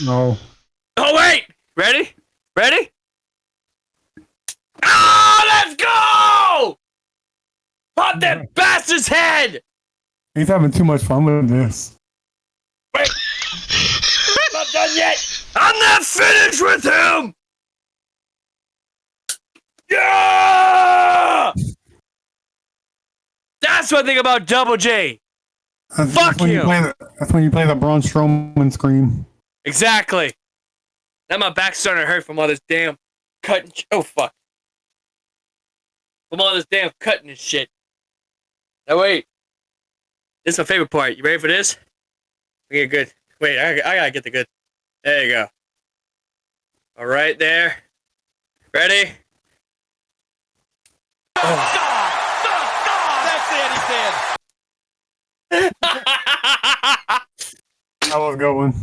No. Oh, wait. Ready? Ready? Oh, let's go! Pop that bastard's head! He's having too much fun with this. Wait. I'm not done yet. I'm not finished with him! Yeah! That's what I think about Double J. Fuck when you. That's when you play the Braun Strowman scream. Exactly. Now my back's starting to hurt from all this damn cutting. Oh, fuck. From all this damn cutting and shit. Now, wait. This is my favorite part. You ready for this? We get good. Wait, I gotta get the good. There you go. All right, there. Ready? Oh. That's it, he said. That was a good one.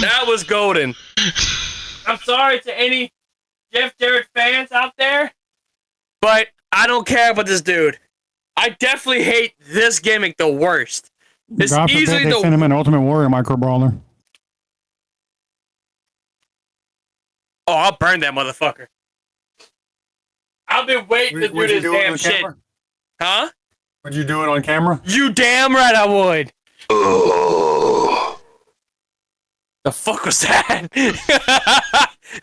That was golden. I'm sorry to any Jeff Jarrett fans out there, but I don't care about this dude. I definitely hate this gimmick the worst. It's God forbid easily they the send him an Ultimate Warrior micro brawler. Oh, I'll burn that motherfucker. I've been waiting to do Would you this do it damn on shit. camera? Huh? Would you do it on camera? You damn right I would. The fuck was that?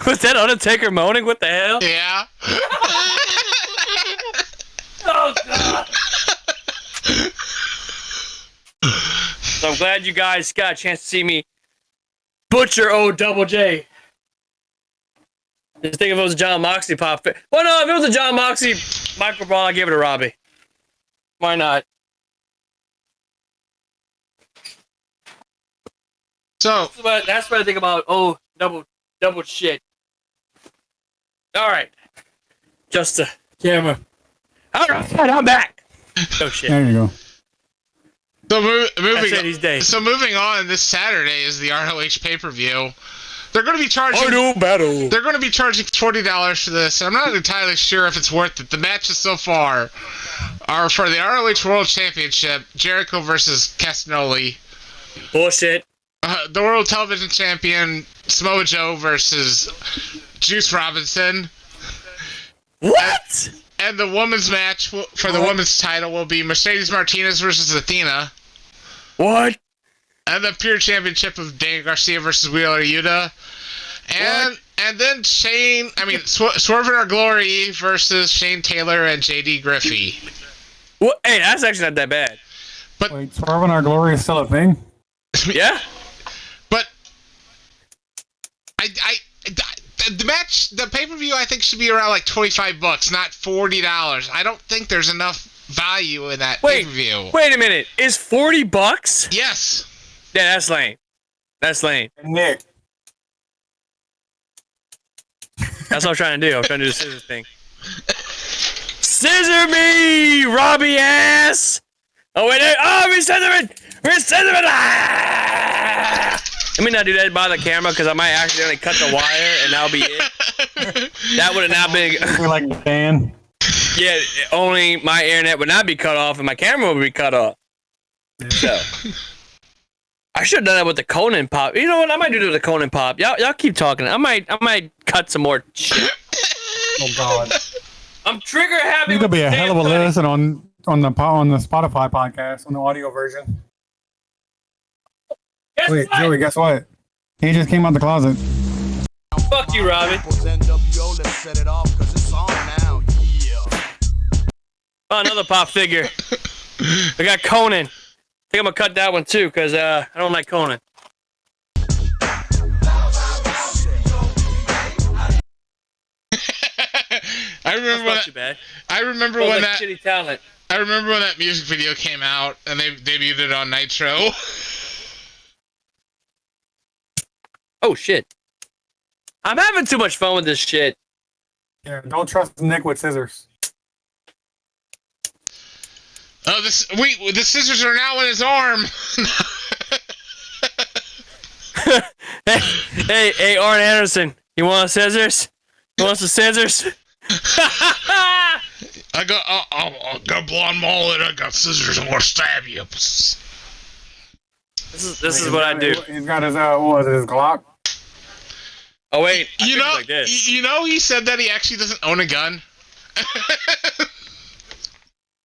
Was that Undertaker moaning? What the hell? Yeah. Oh, God. So I'm glad you guys got a chance to see me butcher old Double J. Just think if it was a John Moxley pop. Well, no, if it was a John Moxley micro brawl, I'd give it to Robbie. Why not? So That's what I think about. Oh, double shit. All right, just the camera. All right, I'm back. Oh shit. There you go. So That's it, these days. So moving on, this Saturday is the ROH pay-per-view. They're going to be charging. battle. They're going to be charging $20 for this, and I'm not entirely sure if it's worth it. The matches so far are for the ROH World Championship: Jericho versus Castagnoli. Bullshit. The World Television Champion Samoa Joe versus Juice Robinson. What? And the women's match for the women's title will be Mercedes Martinez versus Athena. What? And the Pure Championship of Daniel Garcia versus Wheeler Yuta. And then Swerve in Our Glory versus Shane Taylor and JD Griffey. What? Hey, that's actually not that bad. But Wait, Swerve in Our Glory is still a thing? Yeah. But the match, the pay-per-view, I think should be around like $25, not $40. I don't think there's enough value in that pay-per-view. Wait a minute. Is $40? Yes. Yeah, that's lame. That's lame. Nick. That's what I'm trying to do. I'm trying to do the scissor thing. Scissor me, Robbie ass! Oh, wait. Oh, we're scissoring! We're scissoring! Ah! Let me not do that by the camera because I might accidentally cut the wire and that'll be it. That would have not been. We're like Dan. Yeah, only my internet would not be cut off and my camera would be cut off. So. I should have done that with the Conan pop. You know what? I might do it with the Conan pop. Y'all keep talking. I might cut some more shit. Oh God. I'm trigger happy. It could be a hell of a listen on the Spotify podcast on the audio version. Guess Wait, what? Joey, guess what? He just came out the closet. Fuck you, Robbie. Oh, another pop figure. We got Conan. I think I'm gonna cut that one too, cause I don't like Conan. I remember That's not too bad. I remember Sounds when like that. shitty talent. I remember when that music video came out and they debuted it on Nitro. Oh shit! I'm having too much fun with this shit. Yeah, don't trust Nick with scissors. Oh, the scissors are now in his arm. Hey, Arn Anderson, you want scissors? You want some scissors? I got blonde mullet. I got scissors. I'm gonna stab you. This is what I do. He's got his what was it, his Glock? Oh wait, You know, like this. you know, he said that he actually doesn't own a gun.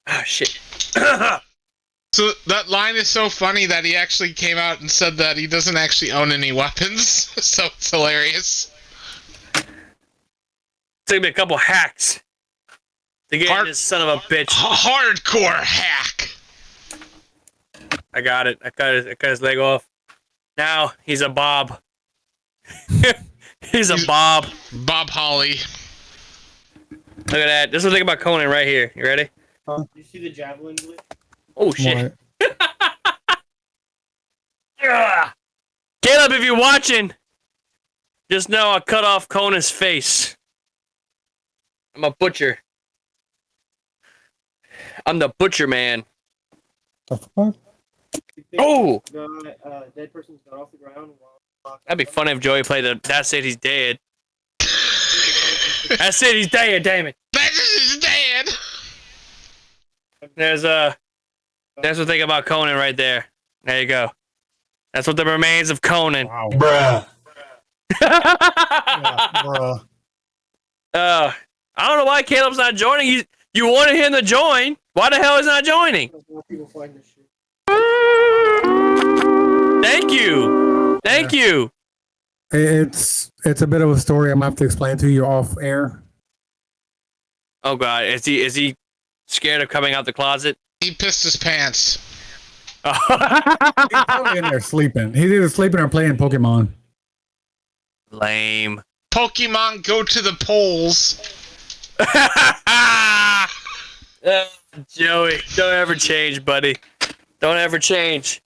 Oh shit. So that line is so funny that he actually came out and said that he doesn't actually own any weapons. So it's hilarious. Took me a couple hacks to get this son of a bitch. Hardcore hack. I got it. I cut his leg off. Now he's a Bob. he's a Bob. Bob Holly. Look at that. This is the thing about Conan right here. You ready? You see the javelin glitch? Oh shit. Caleb, if you're watching, just know I cut off Conan's face. I'm a butcher. I'm the butcher man. The fuck? Oh! The dead person's got off the ground. That'd be funny if Joey played the That's It, He's Dead. That's it, he's dead, damn it. That's dead. That's the thing about Conan right there. There you go. That's what the remains of Conan. Wow. Bruh. Yeah, bruh. I don't know why Caleb's not joining. You wanted him to join. Why the hell is he not joining? People find this shit. Thank you. Thank you. It's a bit of a story. I'm gonna have to explain to you off air. Oh god, is he scared of coming out the closet? He pissed his pants. He's probably in there sleeping. He's either sleeping or playing Pokemon. Lame. Pokemon go to the polls. Joey, don't ever change, buddy. Don't ever change.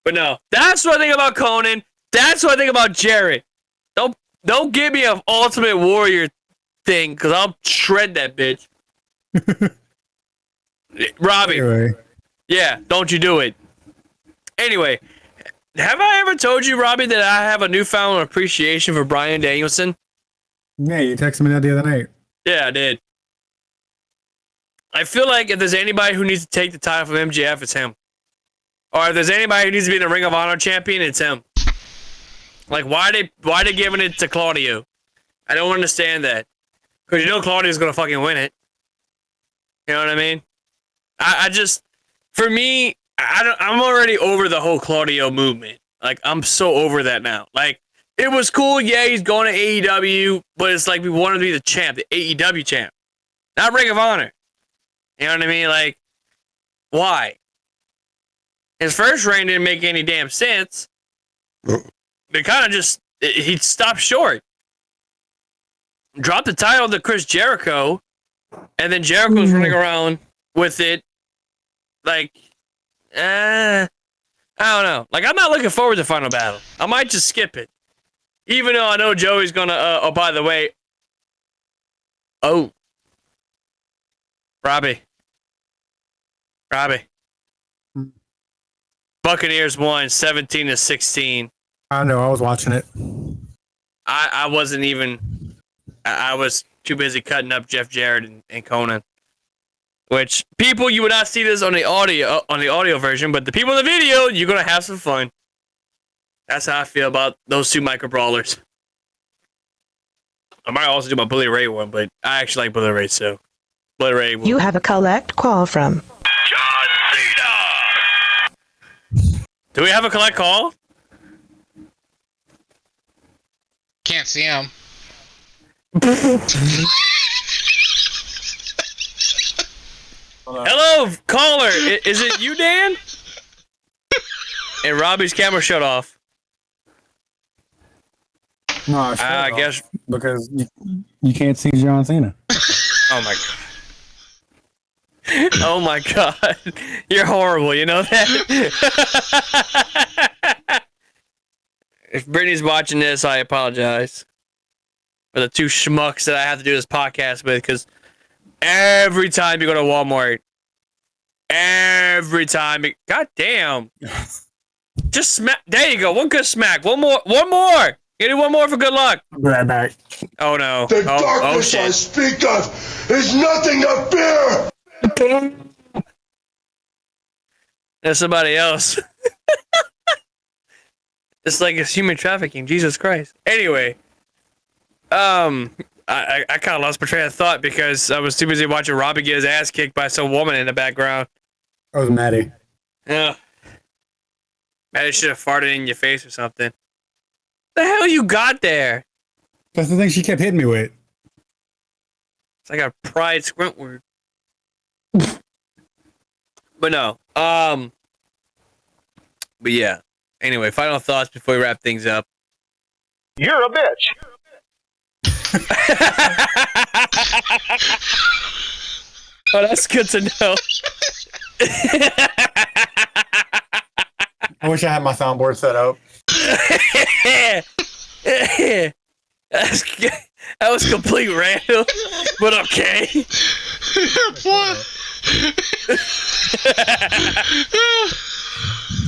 But no, that's what I think about Conan. That's what I think about Jared. Don't give me an Ultimate Warrior thing, because I'll shred that bitch. Robbie. Anyway. Yeah, don't you do it. Anyway, have I ever told you, Robbie, that I have a newfound appreciation for Bryan Danielson? Yeah, you texted me that the other night. Yeah, I did. I feel like if there's anybody who needs to take the title from MJF, it's him. Or if there's anybody who needs to be the Ring of Honor champion, it's him. Like, why they giving it to Claudio? I don't understand that. Because you know Claudio's going to fucking win it. You know what I mean? I just, for me, I'm already over the whole Claudio movement. Like, I'm so over that now. Like, it was cool, yeah, he's going to AEW, but it's like we wanted to be the champ, the AEW champ. Not Ring of Honor. You know what I mean? Like, why? His first reign didn't make any damn sense. They kind of just, he stopped short. Dropped the title to Chris Jericho, and then Jericho's running around with it. Like, I don't know. Like, I'm not looking forward to Final Battle. I might just skip it. Even though I know Joey's gonna, oh, by the way. Oh. Robbie. Buccaneers won 17-16. I know, I was watching it. I wasn't even. I was too busy cutting up Jeff Jarrett and Conan. Which people, you would not see this on the audio version, but the people in the video, you're gonna have some fun. That's how I feel about those two micro brawlers. I might also do my Bully Ray one, but I actually like Bully Ray, so Bully Ray. You have a collect call from John Cena! Do we have a collect call? Can't see him. Hello, caller. Is it you, Dan? And Robbie's camera shut off. No, I guess because you can't see John Cena. Oh my god. Oh my god. You're horrible, you know that? If Brittany's watching this, I apologize for the two schmucks that I have to do this podcast with, because every time you go to Walmart, god damn. Just smack. There you go. One good smack. One more. You need one more for good luck. Right back. Oh no. The Oh darkness I shit. speak of is nothing to fear! There's somebody else. It's like it's human trafficking. Jesus Christ. Anyway, I kind of lost my train of thought because I was too busy watching Robbie get his ass kicked by some woman in the background. That was Maddie. Yeah. Maddie should have farted in your face or something. The hell you got there? That's the thing she kept hitting me with. It's like a pride squint word. But no. But yeah. Anyway, final thoughts before we wrap things up. You're a bitch. Oh, that's good to know. I wish I had my soundboard set up. That was complete random, but okay.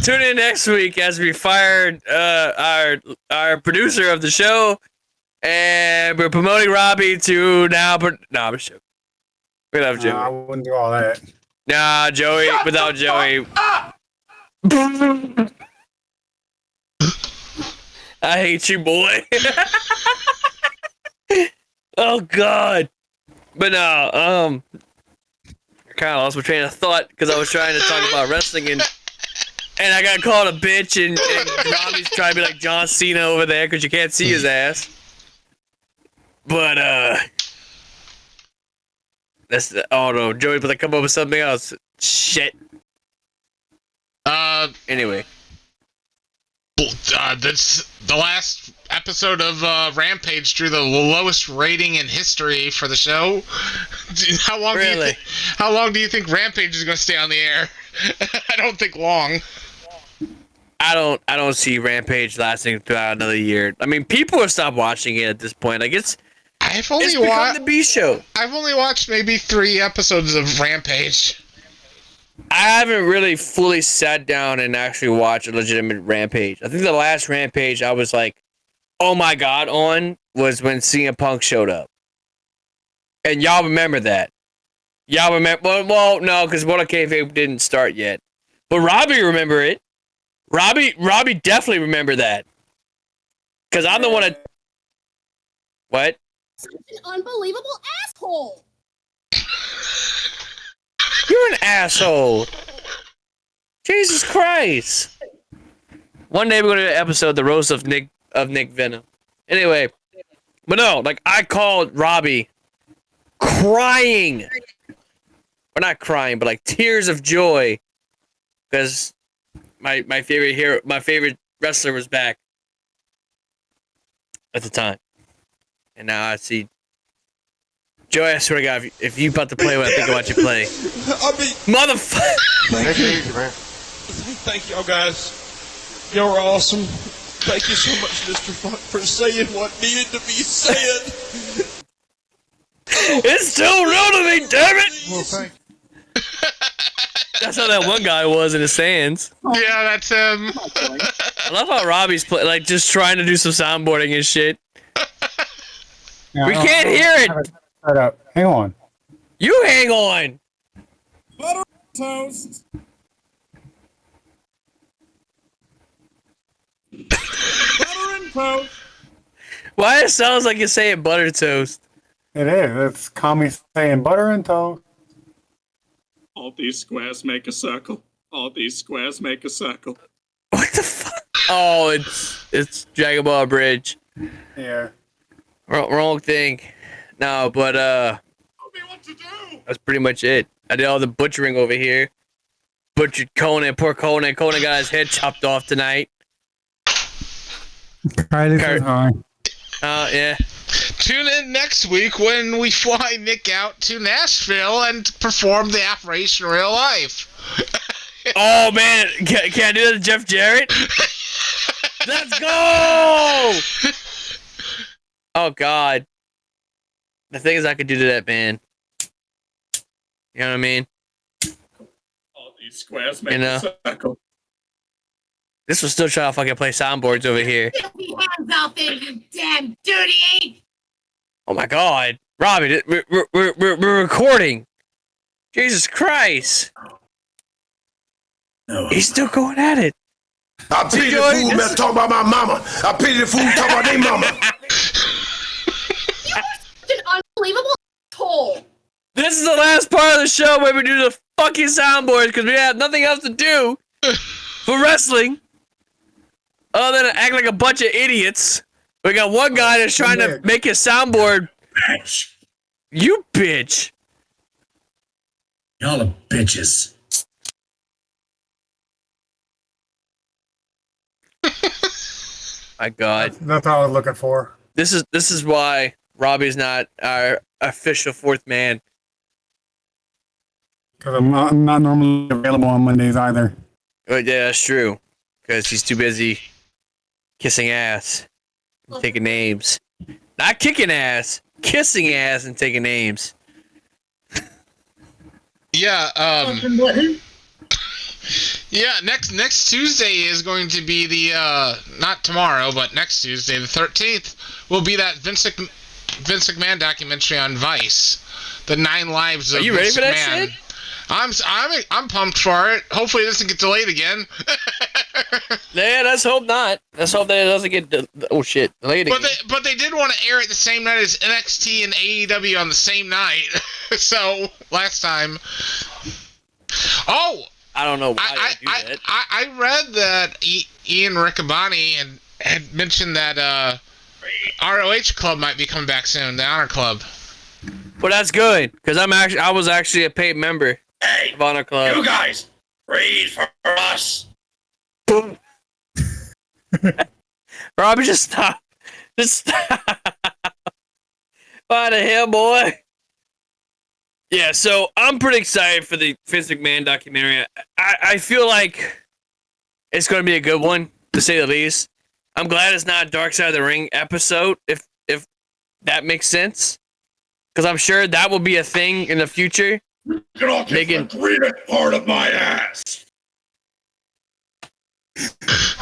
Tune in next week as we fired our producer of the show, and we're promoting Robbie to now. Nah, I'm joking. We love Joey. I wouldn't do all that. Nah, Joey. Without Joey. I hate you, boy. Oh God. But no, I kind of lost my train of thought because I was trying to talk about wrestling and I got called a bitch and Robbie's trying to be like John Cena over there because you can't see his ass. But oh no, Joey, but I come up with something else. Shit. Anyway. That's the last episode of Rampage drew the lowest rating in history for the show. How long do you think Rampage is going to stay on the air? I don't think long. I don't see Rampage lasting throughout another year. I mean, people will stop watching it at this point. Like it's become the B show. I've only watched maybe 3 episodes of Rampage. I haven't really fully sat down and actually watched a legitimate Rampage. I think the last Rampage I was like, oh my God, on was when CM Punk showed up. And y'all remember that. Y'all remember, well no, because World of Kayfabe didn't start yet. But Robbie remember it. Robbie definitely remember that. Because I'm the one that... What? Such an unbelievable asshole! You're an asshole. Jesus Christ. One day we're going to do an episode, the roast of Nick Venom. Anyway, but no, like I called Robbie crying. Or not crying, but like tears of joy. Because my favorite hero, my favorite wrestler was back at the time. And now I see Joey, I swear to God, if you about to play what I think about you play. I mean, Motherfucker! take it easy, man. Thank y'all guys. Y'all were awesome. Thank you so much, Mr. Funk, for saying what needed to be said. It's still real to me, damn it! Well, thank you. That's how that one guy was in the stands. Yeah, that's him. I love how Robbie's like just trying to do some soundboarding and shit. Yeah, We can't hear it. Shut up. Hang on. You hang on. Butter toast. Butter and toast. Why it sounds like you're saying butter toast? It is. It's Kami saying butter and toast. All these squares make a circle. All these squares make a circle. What the fuck? Oh, it's Dragon Ball Bridge. Yeah. Wrong thing. No, but Tell me what to do. that's pretty much it. I did all the butchering over here. Butchered Conan. Poor Conan. Conan got his head chopped off tonight. Yeah. Tune in next week when we fly Nick out to Nashville and perform the Operation Real Life. Oh, man. Can I do that to Jeff Jarrett? Let's go! Oh, God. The things I could do to that man. You know what I mean? All these squares make a circle. This was still trying to fucking play soundboards over here. Get your hands out there, you damn dirty ape! Oh my God, Robbie, we're recording. Jesus Christ! No. He's still going at it. I pity the fool man talking about my mama. I pity the fool talking about their mama. You're such an unbelievable asshole! This is the last part of the show where we do the fucking soundboards because we have nothing else to do for wrestling other than act like a bunch of idiots. We got one guy that's trying to make his soundboard. Bitch. You bitch. Y'all are bitches. My God. That's all I was looking for. This is why Robbie's not our official fourth man. Because I'm not normally available on Mondays either. Oh, yeah, that's true. Because he's too busy kissing ass and taking names. Not kicking ass, kissing ass and taking names. Yeah, yeah, next Tuesday is going to be the not tomorrow, but next Tuesday, the 13th, will be that Vince McMahon documentary on Vice, the 9 lives of Are you ready Vince for that McMahon. shit? I'm pumped for it. Hopefully, it doesn't get delayed again. Yeah, let's hope not. Let's hope that it doesn't get delayed again. But they did want to air it the same night as NXT and AEW on the same night. So last time. Oh, I don't know why they do that. I read that Ian Riccaboni had mentioned that ROH Club might be coming back soon. The Honor Club. Well, that's good because I was actually a paid member Hey, of Honor Club. you guys, read for us. Boom. Robbie, just stop. Just stop. Why the hell, boy? Yeah, so I'm pretty excited for the Vince McMahon documentary. I feel like it's going to be a good one, to say the least. I'm glad it's not a Dark Side of the Ring episode, if that makes sense. Because I'm sure that will be a thing in the future. Get off the greatest part of my ass.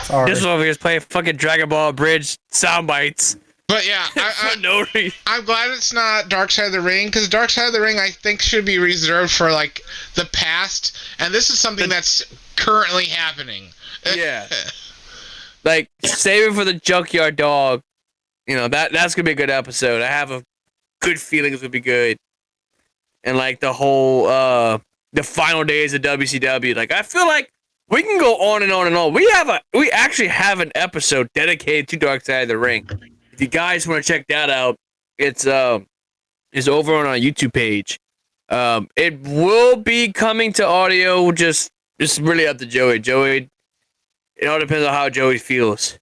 Sorry. This one over here is playing fucking Dragon Ball Bridge sound bites. But yeah, No reason. I'm glad it's not Dark Side of the Ring, because Dark Side of the Ring I think should be reserved for like the past, and this is something that's currently happening. Yeah. Like, save it for the Junkyard Dog. You know, that's gonna be a good episode. I have a good feeling it's gonna be good. And like the whole the final days of WCW. Like, I feel like we can go on and on and on. We actually have an episode dedicated to Dark Side of the Ring. If you guys want to check that out, it's over on our YouTube page. It will be coming to audio. Just really up to Joey. Joey, it all depends on how Joey feels.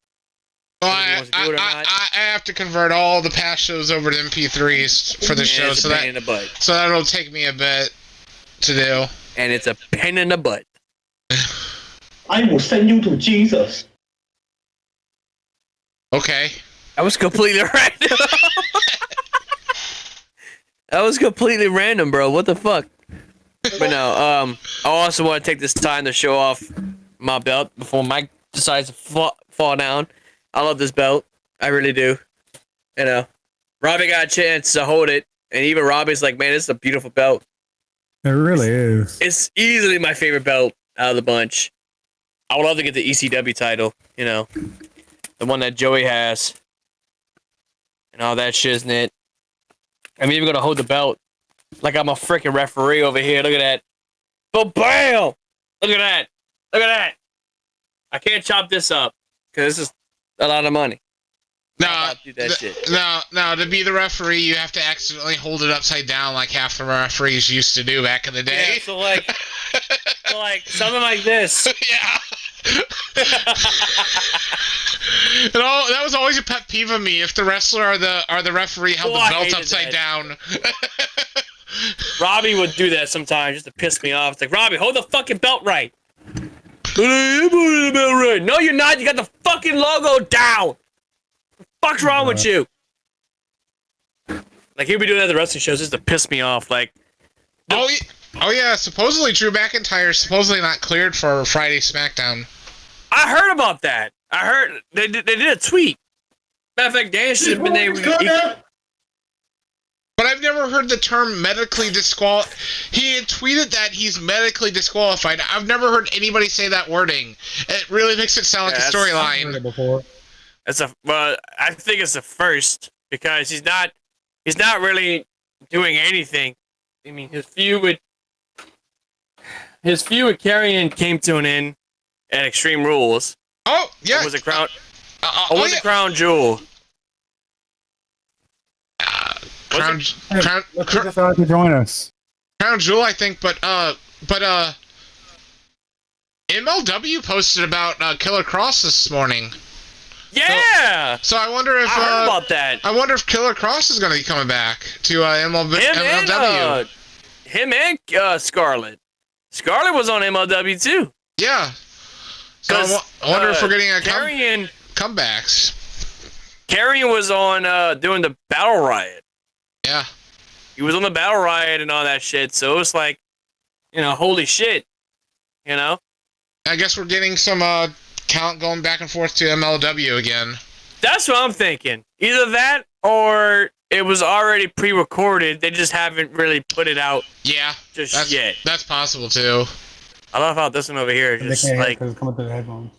Well, I have to convert all the past shows over to MP3s for the show, so that'll take me a bit to do. And it's a pain in the butt. I will send you to Jesus. Okay. That was completely random. That was completely random, bro. What the fuck? But no, I also want to take this time to show off my belt before Mike decides to fall down. I love this belt. I really do. You know, Robbie got a chance to hold it, and even Robbie's like, man, this is a beautiful belt. It really is. It's easily my favorite belt out of the bunch. I would love to get the ECW title, you know, the one that Joey has, and all that shiznit. I'm even gonna hold the belt like I'm a freaking referee over here. Look at that. But bam! Look at that. Look at that. I can't chop this up because this is a lot of money. No, do that shit. no. To be the referee, you have to accidentally hold it upside down like half the referees used to do back in the day. Yeah, so like something like this. Yeah. That was always a pet peeve of me. If the wrestler or the referee held the belt upside down. Robbie would do that sometimes just to piss me off. It's like, Robbie, hold the fucking belt right. No, you're not. You got the fucking logo down. What the fuck's wrong with you? Like, he'll be doing that at the wrestling shows just to piss me off. Like, oh yeah. Supposedly Drew McIntyre is supposedly not cleared for Friday SmackDown. I heard about that. I heard they did a tweet. Matter of fact, Dan should have been there. But I've never heard the term medically disqualified. He had tweeted that he's medically disqualified. I've never heard anybody say that wording. It really makes it sound like a storyline. Before. I think it's the first because he's not really doing anything. I mean, his feud with Karrion came to an end at Extreme Rules. Oh yeah, Or was it Crown? Was it Crown Jewel? Crown Decided to join us. Crown Jewel, I think, but MLW posted about Killer Cross this morning. Yeah. So I wonder if I heard about that. I wonder if Killer Cross is going to be coming back to MLW. Him and Scarlett. Scarlett was on MLW too. Yeah. So I wonder if we're getting a Karrion comebacks. Karrion was on doing the Battle Riot. Yeah. He was on the Battle Riot and all that shit. So it was like, holy shit. I guess we're getting some talent going back and forth to MLW again. That's what I'm thinking. Either that or it was already pre-recorded. They just haven't really put it out. Yeah. Just yet. That's possible too. I love how this one over here is just like. It's coming through the headphones.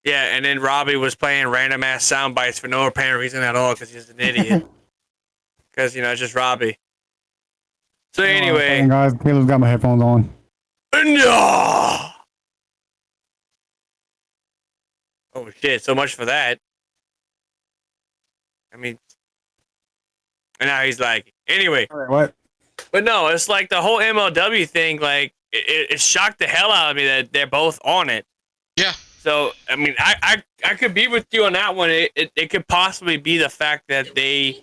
Yeah, and then Robbie was playing random ass sound bites for no apparent reason at all because he's an idiot. Because it's just Robbie. So anyway, guys, Caleb's got my headphones on. No. Oh shit! So much for that. I mean, and now he's like, anyway. What? But no, it's like the whole MLW thing. Like, it shocked the hell out of me that they're both on it. Yeah. So I mean, I could be with you on that one. It could possibly be the fact that they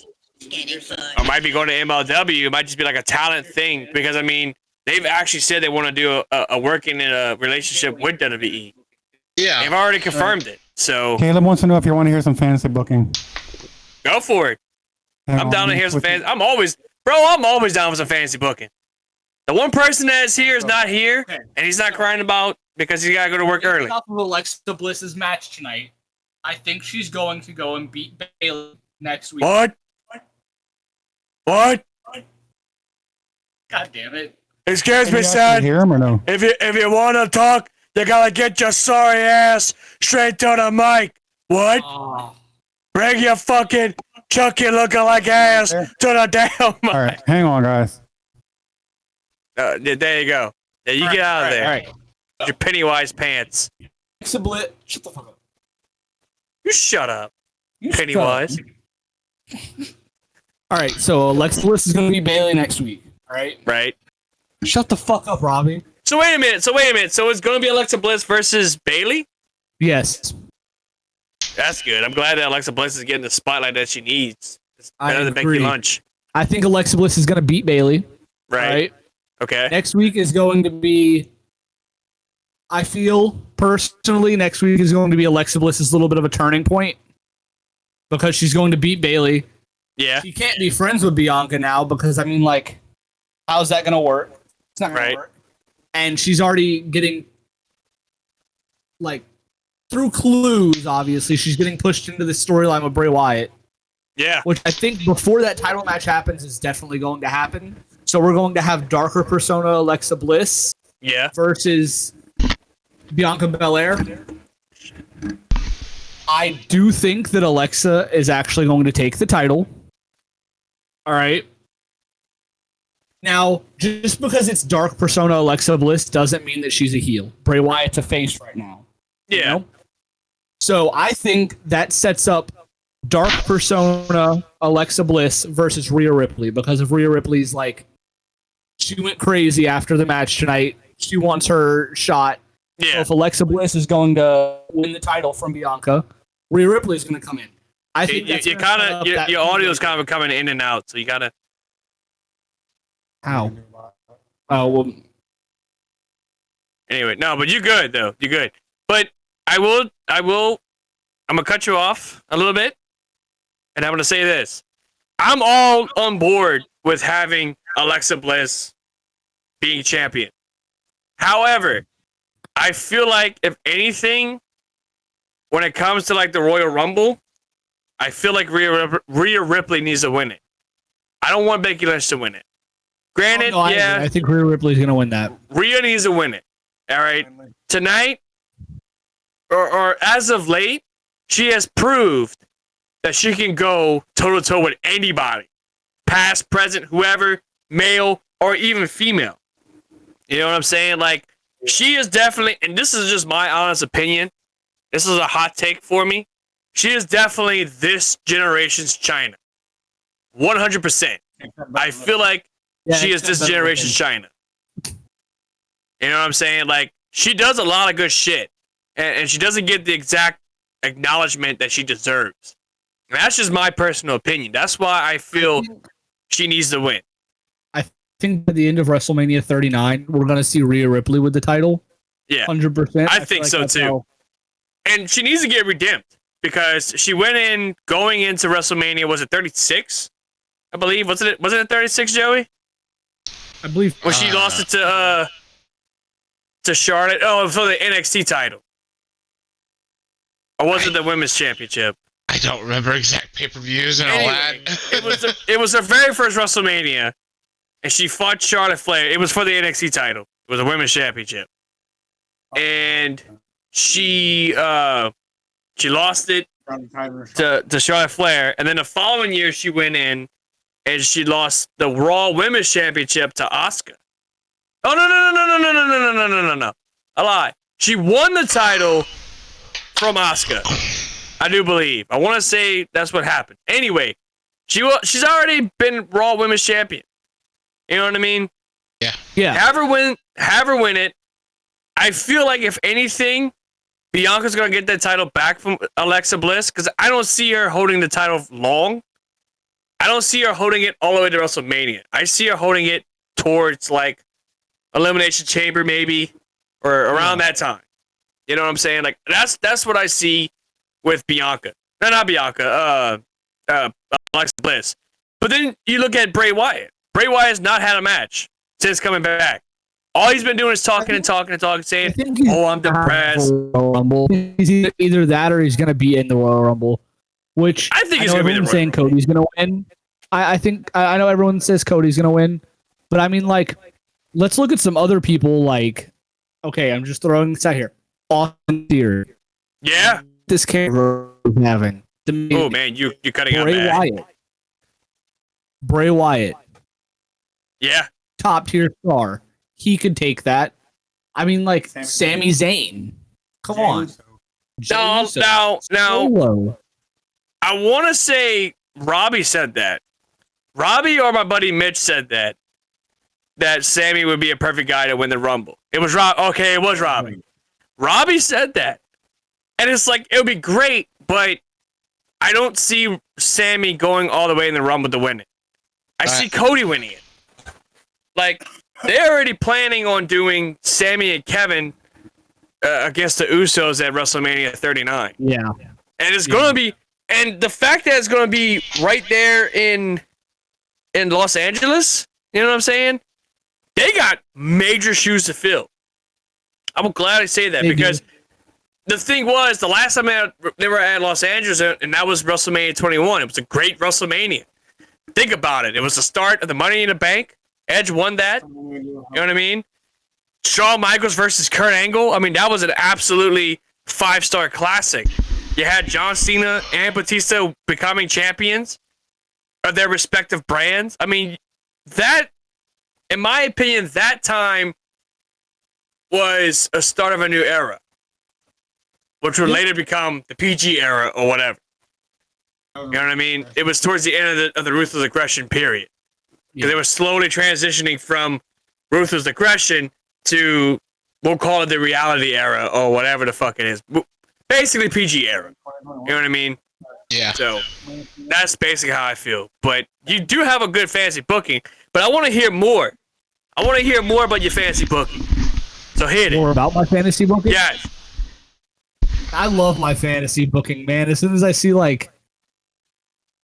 might be going to MLW. It might just be like a talent thing because I mean, they've actually said they want to do a working in a relationship with WWE. Yeah. They've already confirmed it. So Caleb wants to know if you want to hear some fantasy booking. Go for it. I'm down to hear some fantasy. I'm always down for some fantasy booking. The one person that's here is not here, and he's not crying about because he gotta go to work early. Off of Alexa Bliss's match tonight, I think she's going to go and beat Bayley next week. What? God damn it! Excuse me, son. Hear him or no? If you want to talk, you gotta get your sorry ass straight to the mic. What? Bring your fucking Chucky looking like ass to the damn mic. All right, hang on, guys. There you go. Yeah, you get out of there. All right. Your Pennywise pants. Alexa Bliss, shut the fuck up. You shut up, Pennywise. All right, so Alexa Bliss is going to be Bayley next week. All right. Right. Shut the fuck up, Robbie. So wait a minute. So it's going to be Alexa Bliss versus Bayley? Yes. That's good. I'm glad that Alexa Bliss is getting the spotlight that she needs. It's I better than Becky agree. Lynch. I think Alexa Bliss is going to beat Bayley. Right. Okay. Next week is going to be. I feel personally next week is going to be Alexa Bliss's little bit of a turning point because she's going to beat Bayley. Yeah. She can't be friends with Bianca now because I mean, like, how's that going to work? It's not going to work. And she's already getting, like, through clues. Obviously, she's getting pushed into the storyline with Bray Wyatt. Yeah. Which I think before that title match happens is definitely going to happen. So we're going to have darker persona Alexa Bliss. Yeah. Versus Bianca Belair. I do think that Alexa is actually going to take the title. All right. Now, just because it's dark persona Alexa Bliss doesn't mean that she's a heel. Bray Wyatt's a face right now. Yeah. You know? So I think that sets up Dark Persona Alexa Bliss versus Rhea Ripley, because if Rhea Ripley's like, she went crazy after the match tonight, she wants her shot. Yeah. So if Alexa Bliss is going to win the title from Bianca, Rhea Ripley is going to come in. I think you kind of your audio is kind of coming in and out, so you gotta. How? Oh well. Anyway, no, but you're good though. You're good. But I'm gonna cut you off a little bit, and I'm gonna say this: I'm all on board with having Alexa Bliss being champion. However, I feel like if anything, when it comes to like the Royal Rumble, I feel like Rhea Ripley needs to win it. I don't want Becky Lynch to win it. Granted, I think Rhea Ripley's going to win that. Rhea needs to win it. All right. Tonight, or as of late, she has proved that she can go toe-to-toe with anybody. Past, present, whoever, male, or even female. You know what I'm saying? Like, she is definitely, and this is just my honest opinion, this is a hot take for me, she is definitely this generation's China. 100%. I feel like she is this generation's China. You know what I'm saying? Like, she does a lot of good shit, and she doesn't get the exact acknowledgement that she deserves. And that's just my personal opinion. That's why I feel she needs to win. I think by the end of WrestleMania 39, we're going to see Rhea Ripley with the title. Yeah. 100%. I think so, too. And she needs to get redeemed, because she went in going into WrestleMania, was it 36? I believe. Wasn't it 36, Joey? I believe. When she lost it to Charlotte. Oh, for the NXT title. Or was it the Women's Championship? I don't remember exact pay-per-views and all that. It was her very first WrestleMania, and she fought Charlotte Flair. It was for the NXT title. It was a Women's Championship. And she lost it to Charlotte Flair, and then the following year she went in and she lost the Raw Women's Championship to Asuka. Oh no! I lied. She won the title from Asuka. I do believe. I want to say that's what happened. Anyway, she's already been Raw Women's Champion. You know what I mean? Yeah. Have her win it. I feel like if anything, Bianca's gonna get that title back from Alexa Bliss, because I don't see her holding the title long. I don't see her holding it all the way to WrestleMania. I see her holding it towards like Elimination Chamber maybe, or around that time. You know what I'm saying? Like that's what I see with Bianca. No, not Bianca. Alexa Bliss. But then you look at Bray Wyatt. Bray Wyatt's not had a match since coming back. All he's been doing is talking, saying, "Oh, I'm depressed." Rumble. He's either that or he's going to be in the Royal Rumble, which I think he's going to be in the Royal saying Rumble. Cody's going to win. I know everyone says Cody's going to win, but I mean, like, let's look at some other people. Like, okay, I'm just throwing this out here. Austin Theory. Yeah. This character having. Oh man, you're cutting out Bray bad. Wyatt. Bray Wyatt. Yeah. Top tier star. He could take that. I mean, like, Sami Zayn. Come on. Now, Solo. I want to say Robbie said that. Robbie or my buddy Mitch said that Sammy would be a perfect guy to win the Rumble. It was Rob. Okay, it was Robbie. Robbie said that, and it's like it would be great, but I don't see Sammy going all the way in the Rumble to win it. I see Cody winning it. Like, they're already planning on doing Sammy and Kevin against the Usos at WrestleMania 39. Yeah. And it's going to be, and the fact that it's going to be right there in Los Angeles, you know what I'm saying? They got major shoes to fill. I'm glad I say that, because the thing was, the last time they were at Los Angeles, and that was WrestleMania 21. It was a great WrestleMania. Think about it. It was the start of the Money in the Bank. Edge won that. You know what I mean? Shawn Michaels versus Kurt Angle. I mean, that was an absolutely 5-star classic. You had John Cena and Batista becoming champions of their respective brands. I mean, that, in my opinion, that time was a start of a new era. which would later become the PG era or whatever. You know what I mean? It was towards the end of the Ruthless Aggression period. Because they were slowly transitioning from Ruthless Aggression to, we'll call it the reality era or whatever the fuck it is. Basically PG era. You know what I mean? Yeah. So that's basically how I feel. But you do have a good fantasy booking, but I want to hear more. I want to hear more about your fantasy booking. So hit it. More about my fantasy booking? Yes. I love my fantasy booking, man. As soon as I see like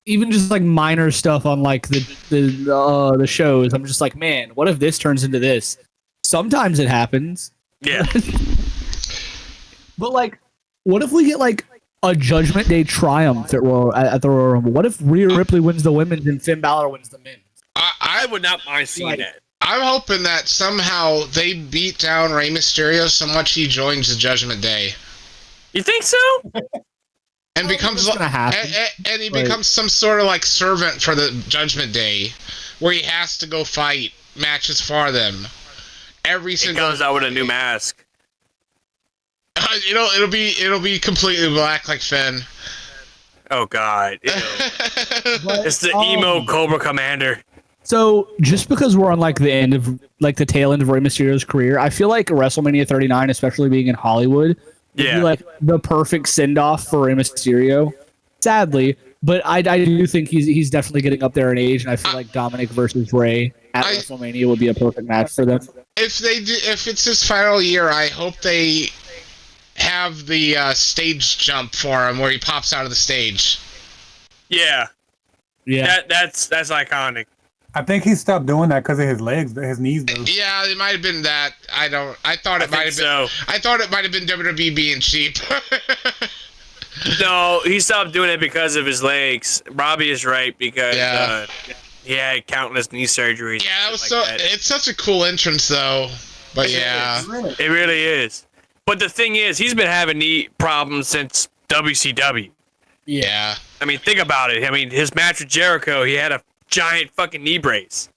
even just like minor stuff on like the shows, I'm just like, man, what if this turns into this? Sometimes it happens. Yeah. But like, what if we get like a Judgment Day triumph at the Royal Rumble? What if Rhea Ripley wins the women's and Finn Balor wins the men's? I would not mind seeing that. I'm hoping that somehow they beat down Rey Mysterio so much he joins the Judgment Day. You think so? And becomes and he becomes some sort of like servant for the Judgment Day, where he has to go fight matches for them. Every single he comes out with a new mask. It'll be completely black like Finn. Oh God! It's the emo Cobra Commander. So just because we're on like the end of like the tail end of Rey Mysterio's career, I feel like WrestleMania 39, especially being in Hollywood, would be like the perfect send off for Rey Mysterio. Sadly, but I do think he's definitely getting up there in age, and I feel like Dominic versus Rey at WrestleMania would be a perfect match for them. If it's his final year, I hope they have the stage jump for him where he pops out of the stage. Yeah. That's iconic. I think he stopped doing that because of his legs, his knees. Though. Yeah, it might have been that. I thought it might have been. I thought it might have been WWE being cheap. No, he stopped doing it because of his legs. Robbie is right because he had countless knee surgeries. Yeah, it's such a cool entrance though. But it really is. But the thing is, he's been having knee problems since WCW. Yeah. I mean, think about it. I mean, his match with Jericho, he had a giant fucking knee brace.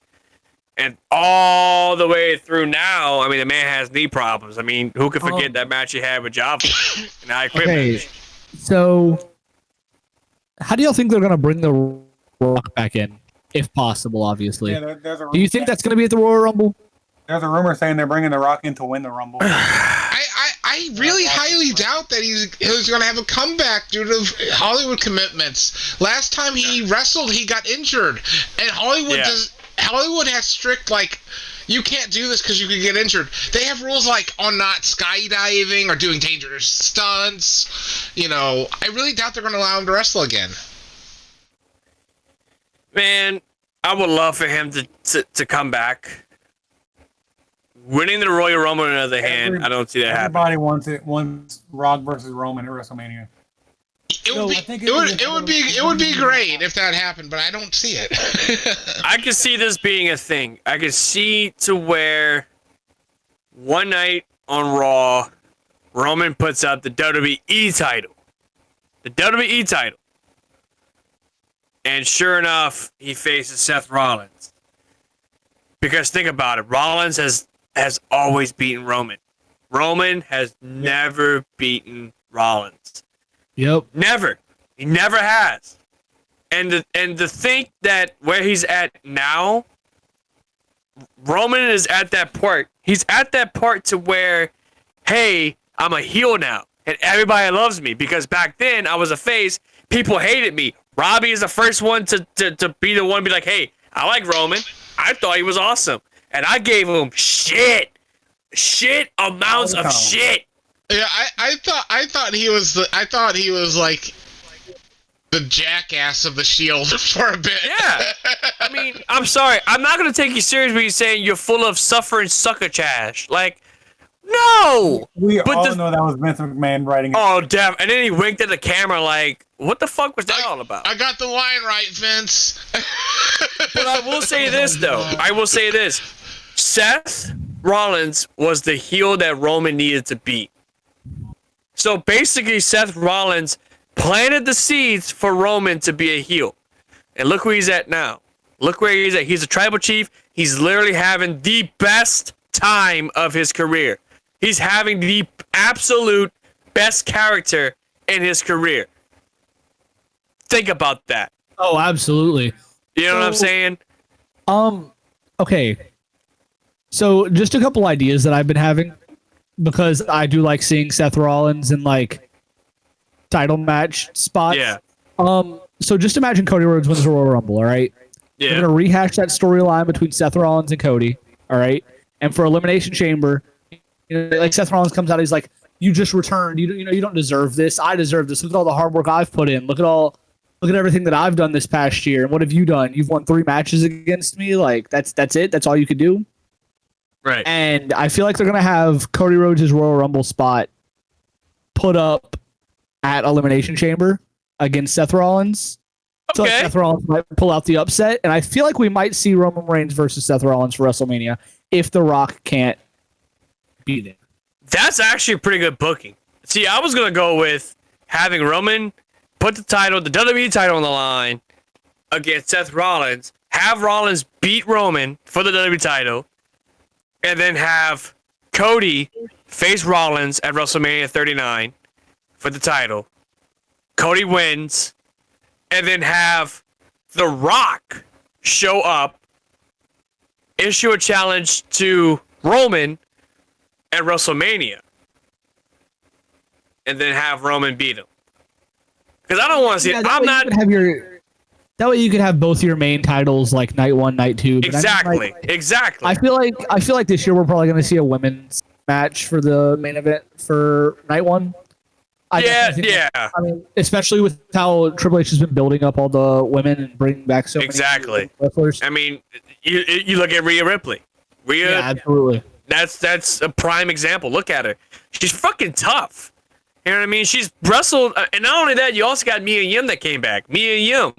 And all the way through now, I mean, the man has knee problems. I mean, who could forget that match he had with Java? And I quit. Okay, so how do y'all think they're going to bring the Rock back in? If possible, obviously. Yeah, do you think that's going to be at the Royal Rumble? There's a rumor saying they're bringing the Rock in to win the Rumble. I really highly doubt that he's going to have a comeback due to Hollywood commitments. Last time he wrestled, he got injured, and Hollywood has strict like, you can't do this because you could get injured. They have rules like on not skydiving or doing dangerous stunts. I really doubt they're going to allow him to wrestle again. Man, I would love for him to come back. Winning the Royal Rumble, on the other hand, I don't see that happening. Everybody wants Rock versus Roman at WrestleMania. It would be great if that happened, but I don't see it. I can see this being a thing. I can see to where one night on Raw, Roman puts out the WWE title. The WWE title. And sure enough, he faces Seth Rollins. Because think about it, Rollins has always beaten Roman. Roman has never beaten Rollins. Yep. Never. He never has. And to think that where he's at now, Roman is at that part. He's at that part to where, hey, I'm a heel now. And everybody loves me. Because back then, I was a face. People hated me. Robbie is the first one to be the one to be like, hey, I like Roman. I thought he was awesome. And I gave him shit amounts of shit. Yeah, I thought he was like the jackass of the Shield for a bit. Yeah. I mean, I'm sorry. I'm not going to take you serious when you're saying you're full of suffering succotash. Like, no. We all know that was Vince McMahon writing it. Oh, damn. And then he winked at the camera like, what the fuck was that all about? I got the line right, Vince. But I will say this, though. I will say this. Seth Rollins was the heel that Roman needed to beat. So basically, Seth Rollins planted the seeds for Roman to be a heel. And look where he's at now. Look where he's at. He's a tribal chief. He's literally having the best time of his career. He's having the absolute best character in his career. Think about that. Oh, absolutely. You know what I'm saying? Okay. So just a couple ideas that I've been having, because I do like seeing Seth Rollins in like title match spots. Yeah. So just imagine Cody Rhodes wins the Royal Rumble, all right? Yeah. We're gonna rehash that storyline between Seth Rollins and Cody, all right? And for Elimination Chamber, like Seth Rollins comes out, he's like, "You just returned. You don't deserve this. I deserve this. Look at all the hard work I've put in. Look at everything that I've done this past year. And what have you done? You've won 3 matches against me. Like that's it. That's all you could do." Right. And I feel like they're gonna have Cody Rhodes' Royal Rumble spot put up at Elimination Chamber against Seth Rollins. So like Seth Rollins might pull out the upset, and I feel like we might see Roman Reigns versus Seth Rollins for WrestleMania if The Rock can't be there. That's actually a pretty good booking. See, I was gonna go with having Roman put the WWE title on the line against Seth Rollins, have Rollins beat Roman for the WWE title, and then have Cody face Rollins at WrestleMania 39 for the title. Cody wins, and then have The Rock show up, issue a challenge to Roman at WrestleMania, and then have Roman beat him. Because I don't want to see it. I'm not. That way you could have both your main titles like night 1, night 2. Exactly. Exactly. I feel like this year we're probably going to see a women's match for the main event for night 1. Yeah. I mean, especially with how Triple H has been building up all the women and bringing back so many wrestlers. I mean, you look at Rhea Ripley. Yeah, absolutely. That's a prime example. Look at her. She's fucking tough. You know what I mean? She's wrestled, and not only that, you also got Mia Yim that came back. Mia Yim.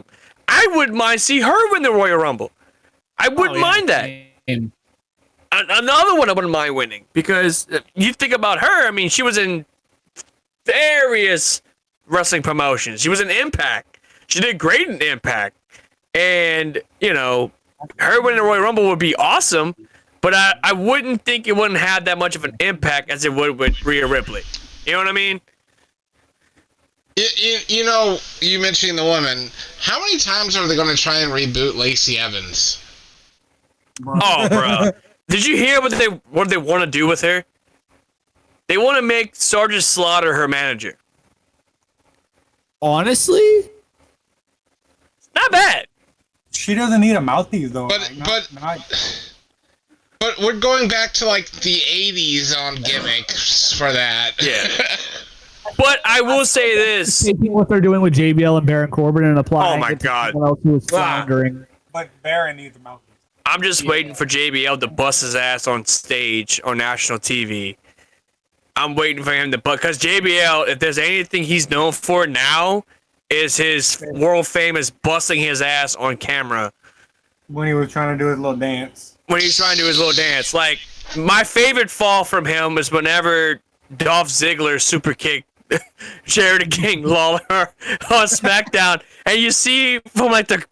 I wouldn't mind see her win the Royal Rumble. I wouldn't mind that. Another one I wouldn't mind winning, because you think about her. I mean, she was in various wrestling promotions. She was in Impact. She did great in Impact. And, her winning the Royal Rumble would be awesome, but I wouldn't think it wouldn't have that much of an impact as it would with Rhea Ripley. You know what I mean? You mentioning the woman. How many times are they going to try and reboot Lacey Evans? Oh, bro. Did you hear what they want to do with her? They want to make Sergeant Slaughter her manager. Honestly? Not bad. She doesn't need a mouthpiece, though. But we're going back to like the 80s on gimmicks for that. Yeah. But I will say this. Taking what they're doing with JBL and Baron Corbin and applying it to someone else who is floundering. But Baron needs a mouthpiece. I'm just waiting for JBL to bust his ass on stage on national TV. I'm waiting for him to because JBL, if there's anything he's known for now, is his world famous busting his ass on camera. When he was trying to do his little dance. Like, my favorite fall from him is whenever Dolph Ziggler super kicked Jared King Lawler on SmackDown, and you see from like the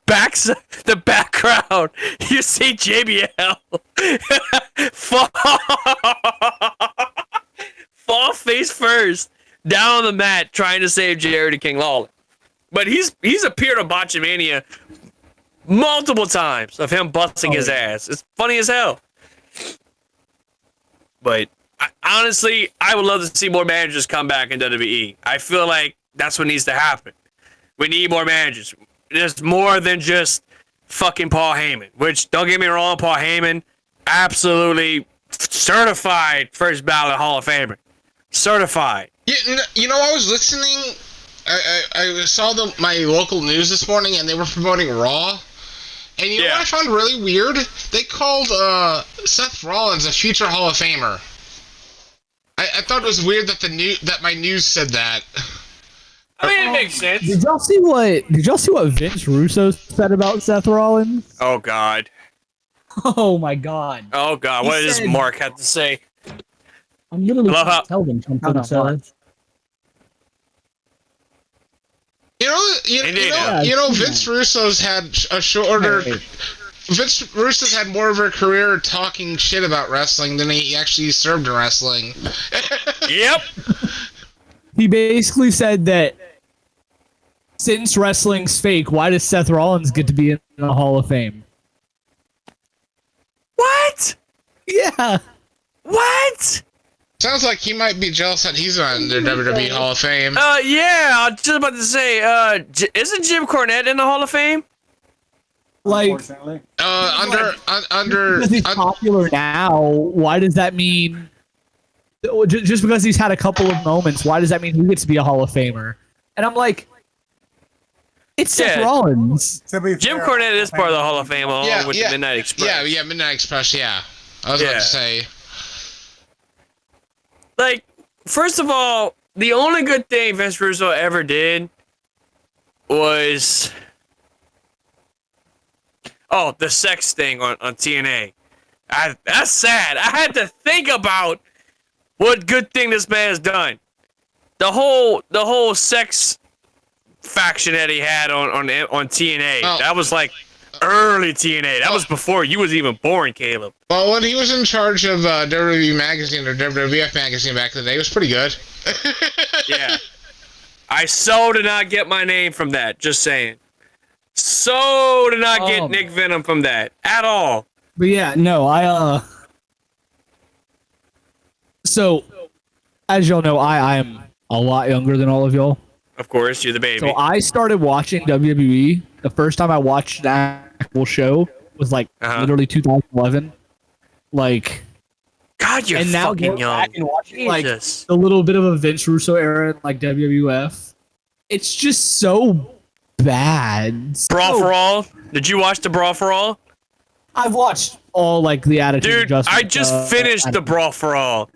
background, you see JBL fall face first down on the mat trying to save Jared King Lawler. But he's appeared on Botchamania multiple times of him busting his ass. It's funny as hell. But honestly, I would love to see more managers come back in WWE. I feel like that's what needs to happen. We need more managers. There's more than just fucking Paul Heyman, which, don't get me wrong, Paul Heyman, absolutely certified first ballot Hall of Famer. Certified. I was listening. I saw my local news this morning, and they were promoting Raw. And you know what I found really weird? They called Seth Rollins a future Hall of Famer. I thought it was weird that my news said that. I mean, it makes sense. Did y'all see what Vince Russo said about Seth Rollins? Oh God. Oh my God. Oh God. What does Mark have to say? I'm literally trying to tell them something. Vince Russo's had a shorter. Vince Russo's had more of a career talking shit about wrestling than he actually served in wrestling. Yep. He basically said that since wrestling's fake, why does Seth Rollins get to be in the Hall of Fame? What? Yeah. What? Sounds like he might be jealous that he's not in the WWE Hall of Fame. Yeah, I was just about to say, isn't Jim Cornette in the Hall of Fame? Like, because he's popular now, why does that mean? Just because he's had a couple of moments, why does that mean he gets to be a Hall of Famer? And I'm like, it's Seth Rollins. Jim Cornette is part of the Hall of Fame along with the Midnight Express. Yeah, Midnight Express, yeah. I was about to say. Like, first of all, the only good thing Vince Russo ever did was... Oh, the sex thing on TNA. That's sad. I had to think about what good thing this man has done. The whole sex faction that he had on TNA. Oh. That was like early TNA. That was before you was even born, Caleb. Well, when he was in charge of WWE Magazine or WWF Magazine back in the day, it was pretty good. Yeah. I so did not get my name from that. Just saying. So did not get Nick Venom from that at all. But yeah, no, So, as y'all know, I am a lot younger than all of y'all. Of course, you're the baby. So I started watching WWE. The first time I watched an actual show was like literally 2011. Like, God, you're fucking young. Back and watching, like, Jesus. a little bit of a Vince Russo era, in, like WWF. It's just so bad. Brawl for All? Did you watch the Brawl for All? I've watched all like the Attitude Adjustment. I just finished the Brawl for All.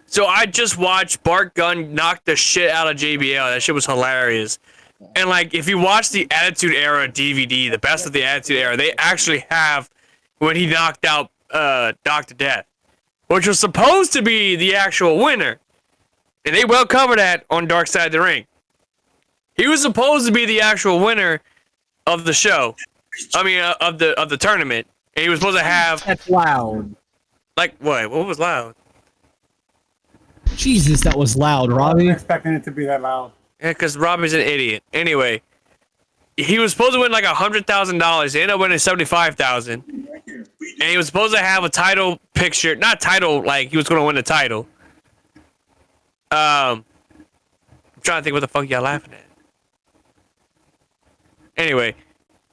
So I just watched Bart Gunn knock the shit out of JBL. That shit was hilarious. And like, if you watch the Attitude Era DVD, the best of the Attitude Era, they actually have when he knocked out Dr. Death, which was supposed to be the actual winner. And they well covered that on Dark Side of the Ring. He was supposed to be the actual winner of the show. I mean, of the tournament. And he was supposed to have... That's loud. Like, what? What was loud? Jesus, that was loud, Robbie. I wasn't expecting it to be that loud. Yeah, because Robbie's an idiot. Anyway, he was supposed to win like $100,000. He ended up winning $75,000. And he was supposed to have a title picture. Not title, like he was going to win the title. I'm trying to think what the fuck y'all laughing at. Anyway,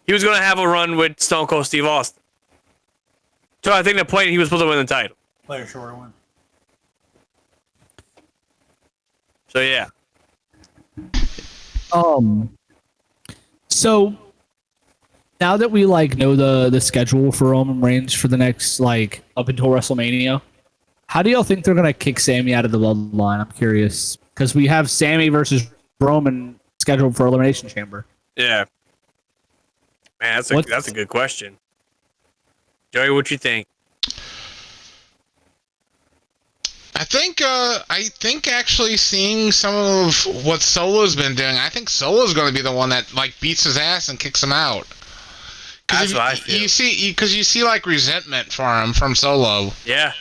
he was going to have a run with Stone Cold Steve Austin. So I think the point he was supposed to win the title. Play a shorter one. So yeah. So now that we like know the schedule for Roman Reigns for the next like up until WrestleMania, how do y'all think they're gonna kick Sammy out of the bloodline? I'm curious because we have Sammy versus Roman scheduled for Elimination Chamber. Yeah. Man, that's a good question. Joey, what you think? I think actually seeing some of what Solo's been doing, I think Solo's going to be the one that like beats his ass and kicks him out. That's what I feel. You see like resentment for him from Solo. Yeah.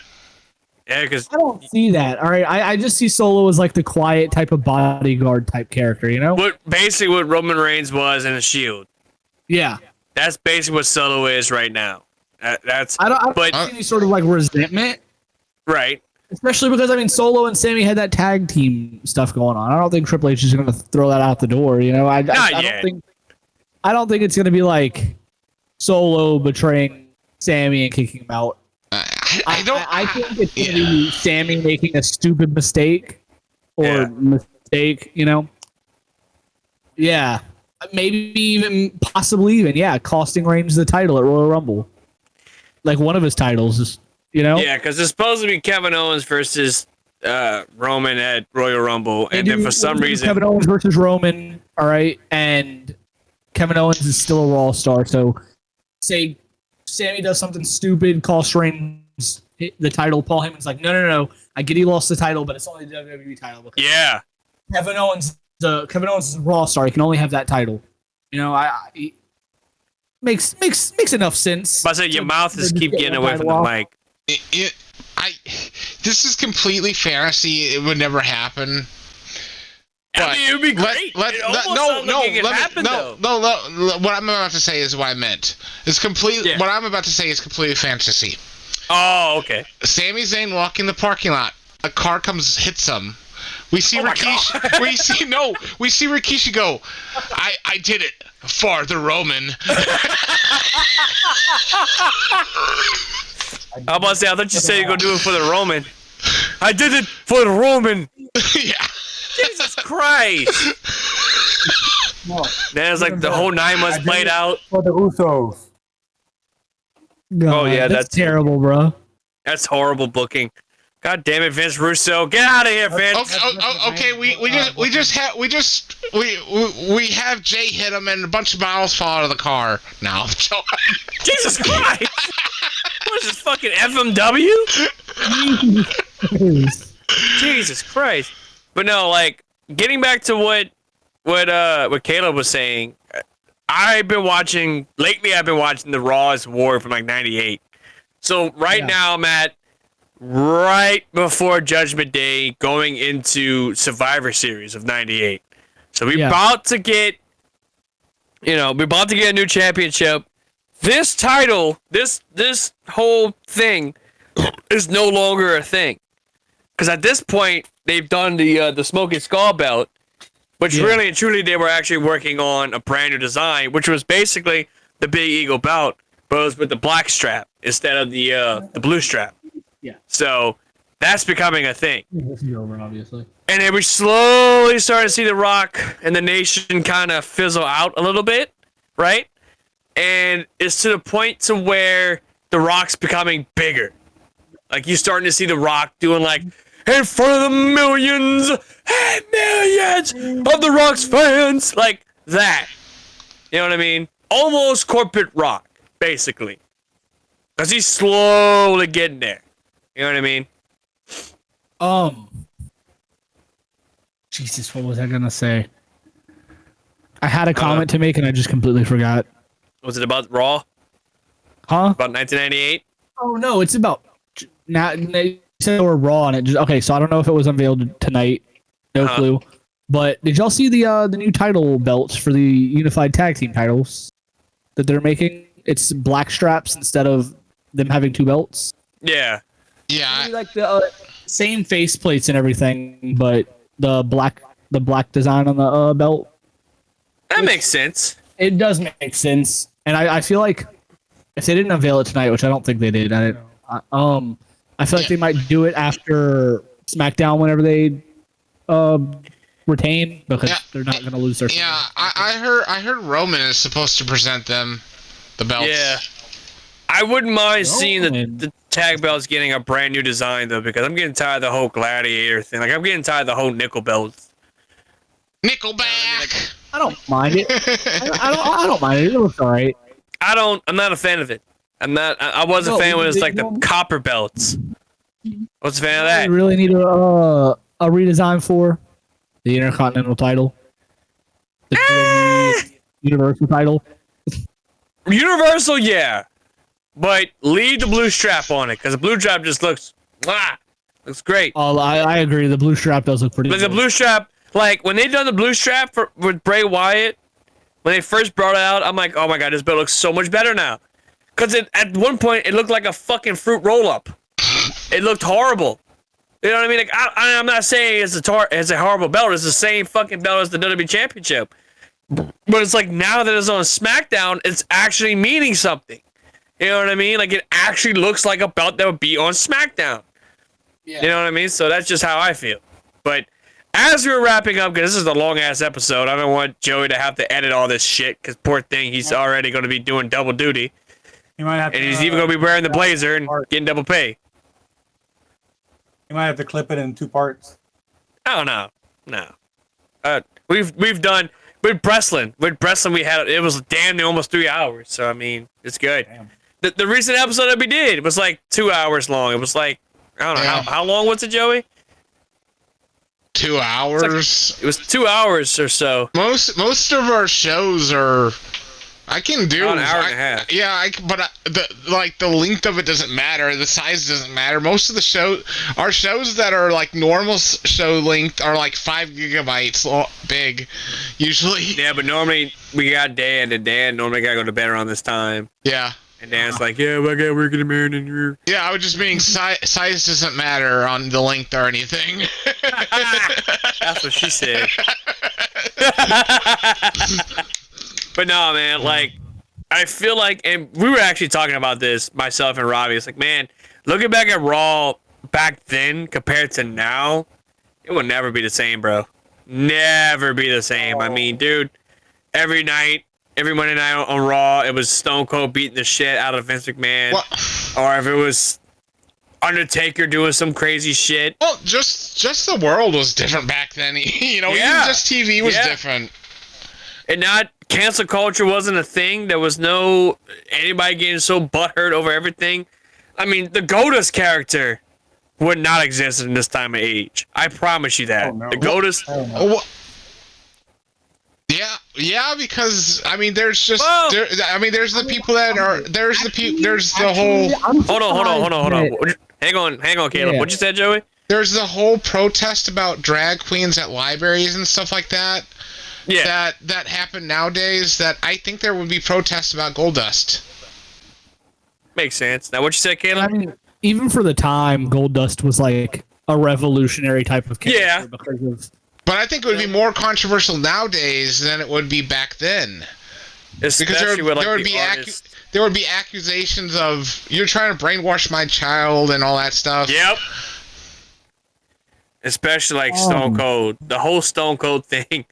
Yeah, because I don't see that. All right, I just see Solo as like the quiet type of bodyguard type character, you know? Basically what Roman Reigns was in a Shield. Yeah. That's basically what Solo is right now. I don't see any sort of like resentment. Right. Especially because I mean Solo and Sammy had that tag team stuff going on. I don't think Triple H is going to throw that out the door. You know, I don't think it's going to be like Solo betraying Sammy and kicking him out. I think it's going to be Sammy making a stupid mistake or mistake. You know. Yeah, maybe even possibly even costing Reigns the title at Royal Rumble. Like one of his titles is. You know? Yeah, because it's supposed to be Kevin Owens versus Roman at Royal Rumble, and then for some reason Kevin Owens versus Roman, all right, and Kevin Owens is still a Raw star. So, say Sammy does something stupid, costs Reigns the title. Paul Heyman's like, no, I get he lost the title, but it's only the WWE title. Because Kevin Owens is a Raw star. He can only have that title. You know, makes enough sense. But I say your mouth is keep getting away from the mic. this is completely fantasy. It would never happen. I mean, it would be great. What I'm about to say is what I meant. It's completely. What I'm about to say is completely fantasy. Oh, okay. Sami Zayn walking the parking lot. A car comes, hits him. We see Rikishi. We see Rikishi go. I did it for the Roman. I was about to say, I thought you said you're gonna do it for the Roman. I did it for the Roman. Yeah. Jesus Christ. Then it's like the whole 9 months played out. For the Usos. God, Oh yeah, that's terrible, bro. That's horrible booking. God damn it, Vince Russo, get out of here, Vince. Okay, we have Jay hit him and a bunch of models fall out of the car. Now, Jesus Christ! What is this fucking FMW? Jesus Christ! But no, like getting back to what Caleb was saying. I've been watching the Raw's War from like '98. So now I'm at right before Judgment Day, going into Survivor Series of '98. So we're about to get, a new championship. This title, this whole thing, is no longer a thing, because at this point they've done the Smoking Skull belt, which really and truly they were actually working on a brand new design, which was basically the Big Eagle belt, but it was with the black strap instead of the blue strap. Yeah. So that's becoming a thing. Obviously. And then we slowly starting to see The Rock and the Nation kind of fizzle out a little bit, right? And it's to the point to where The Rock's becoming bigger. Like, you're starting to see The Rock doing, like, in front of the millions and millions of The Rock's fans. Like that. You know what I mean? Almost corporate Rock, basically. Because he's slowly getting there. You know what I mean? Jesus, what was I gonna say? I had a comment to make and I just completely forgot. Was it about Raw? Huh? About 1998? Oh no, it's about now. They said they were Raw and it just okay. So I don't know if it was unveiled tonight. No clue. But did y'all see the new title belts for the Unified Tag Team titles that they're making? It's black straps instead of them having two belts. Yeah. Yeah. Really like the same face plates and everything, but the black design on the belt. That makes sense. It does make sense, and I feel like if they didn't unveil it tonight, which I don't think they did, I feel like they might do it after SmackDown whenever they retain, because they're not going to lose their. Yeah, I heard Roman is supposed to present them the belts. Yeah. I wouldn't mind seeing the tag belts getting a brand new design though, because I'm getting tired of the whole gladiator thing. Like, I'm getting tired of the whole nickel belts. Nickelback. I don't mind it. I don't mind it. It looks alright. I'm not a fan of it. I was a fan when it was like the copper belts. What's a fan of that? You really need a redesign for the Intercontinental title, the Universal title. Universal, yeah, but leave the blue strap on it, because the blue strap just looks great. Oh, I agree. The blue strap does look pretty Like good. the blue strap, like when they done the blue strap with Bray Wyatt, when they first brought it out, I'm like, oh my god, this belt looks so much better now. Because at one point it looked like a fucking fruit roll up. It looked horrible. You know what I mean? Like, I'm not saying it's a horrible belt. It's the same fucking belt as the WWE Championship. But it's like, now that it's on SmackDown, it's actually meaning something. You know what I mean? Like, it actually looks like a belt that would be on SmackDown. Yeah. You know what I mean? So that's just how I feel. But as we're wrapping up, because this is a long-ass episode, I don't want Joey to have to edit all this shit, because poor thing, he's already going to be doing double duty. He might have and he's even going to be wearing the blazer and getting double pay. You might have to clip it in 2 parts. Oh, no. We've done... With Breslin, we had it was damn near almost 3 hours. So I mean, it's good. The recent episode that we did was like 2 hours long. It was like, I don't know how long was it, Joey? 2 hours. It was 2 hours or so. Most of our shows are I can do About an hour and a half. Yeah, but the length of it doesn't matter. The size doesn't matter. Most of the our shows that are like normal show length are like 5 gigabytes big, usually. Yeah, but normally we got Dan, and Dan normally gotta go to bed around this time. Yeah. And Dan's like, yeah, well, I gotta work in the morning. And you're... Yeah, I was just meaning size doesn't matter on the length or anything. That's what she said. But no, man, like, I feel like, and we were actually talking about this, myself and Robbie. It's like, man, looking back at Raw back then compared to now, it will never be the same, bro. Never be the same. I mean, dude, every Monday night on Raw, it was Stone Cold beating the shit out of Vince McMahon. What? Or if it was Undertaker doing some crazy shit. Well, just the world was different back then. You know, even just TV was different. And cancel culture wasn't a thing. There was no anybody getting so butthurt over everything. I mean, the Goldust character would not exist in this time of age. I promise you that. The Goldust. Yeah, because I mean, there's just there's the people that are there's the whole. Hold on. Hang on, Caleb. Yeah. What you said, Joey? There's the whole protest about drag queens at libraries and stuff like that. Yeah. That happen nowadays. That I think there would be protests about Goldust. Makes sense. Now, what you said, Caleb? I mean, even for the time, Goldust was like a revolutionary type of character. Yeah. Because of. But I think it would be more controversial nowadays than it would be back then. Especially because there would be accusations of you're trying to brainwash my child and all that stuff. Yep. Especially like Stone Cold, the whole Stone Cold thing.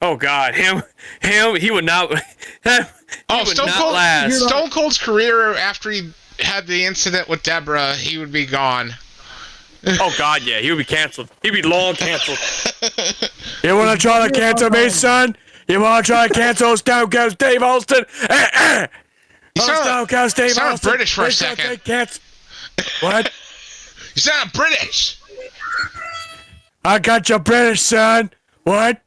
Oh God, he would not. Last. Stone Cold's career after he had the incident with Deborah, he would be gone. Oh God, yeah, he would be canceled. He'd be long canceled. You want to try to cancel me, son? You want to try to cancel Stone Cold Steve Austin? Stone Cold Steve Austin. You sound British for a second. What? You sound British. I got you British, son. What?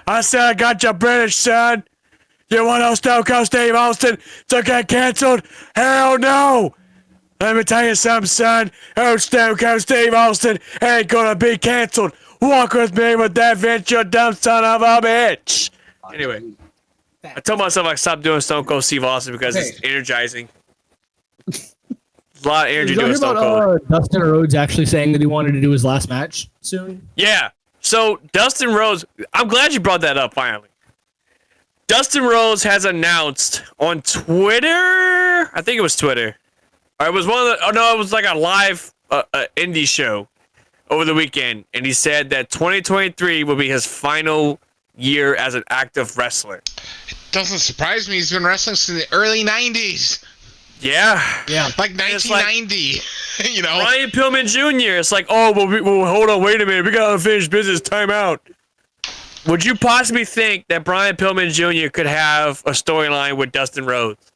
I said I got you British, son. You want to Stone Cold Steve Austin to get canceled? Hell no. Let me tell you something, son. Old Stone Cold Steve Austin ain't gonna be canceled. Walk with me with that Vince, you dumb son of a bitch. Anyway, I told myself I stopped doing Stone Cold Steve Austin because it's energizing. A lot of energy doing Stone Cold. Dustin Rhodes actually saying that he wanted to do his last match soon. Yeah. So Dustin Rhodes, I'm glad you brought that up finally. Dustin Rhodes has announced on Twitter, I think it was Twitter. Or it was it was like a live indie show over the weekend, and he said that 2023 will be his final year as an active wrestler. It doesn't surprise me. He's been wrestling since the early 90s. Yeah. Like 1990. Like, you know. Brian Pillman Jr. It's like, oh, well, hold on, wait a minute. We got unfinished business. Time out. Would you possibly think that Brian Pillman Jr. could have a storyline with Dustin Rhodes?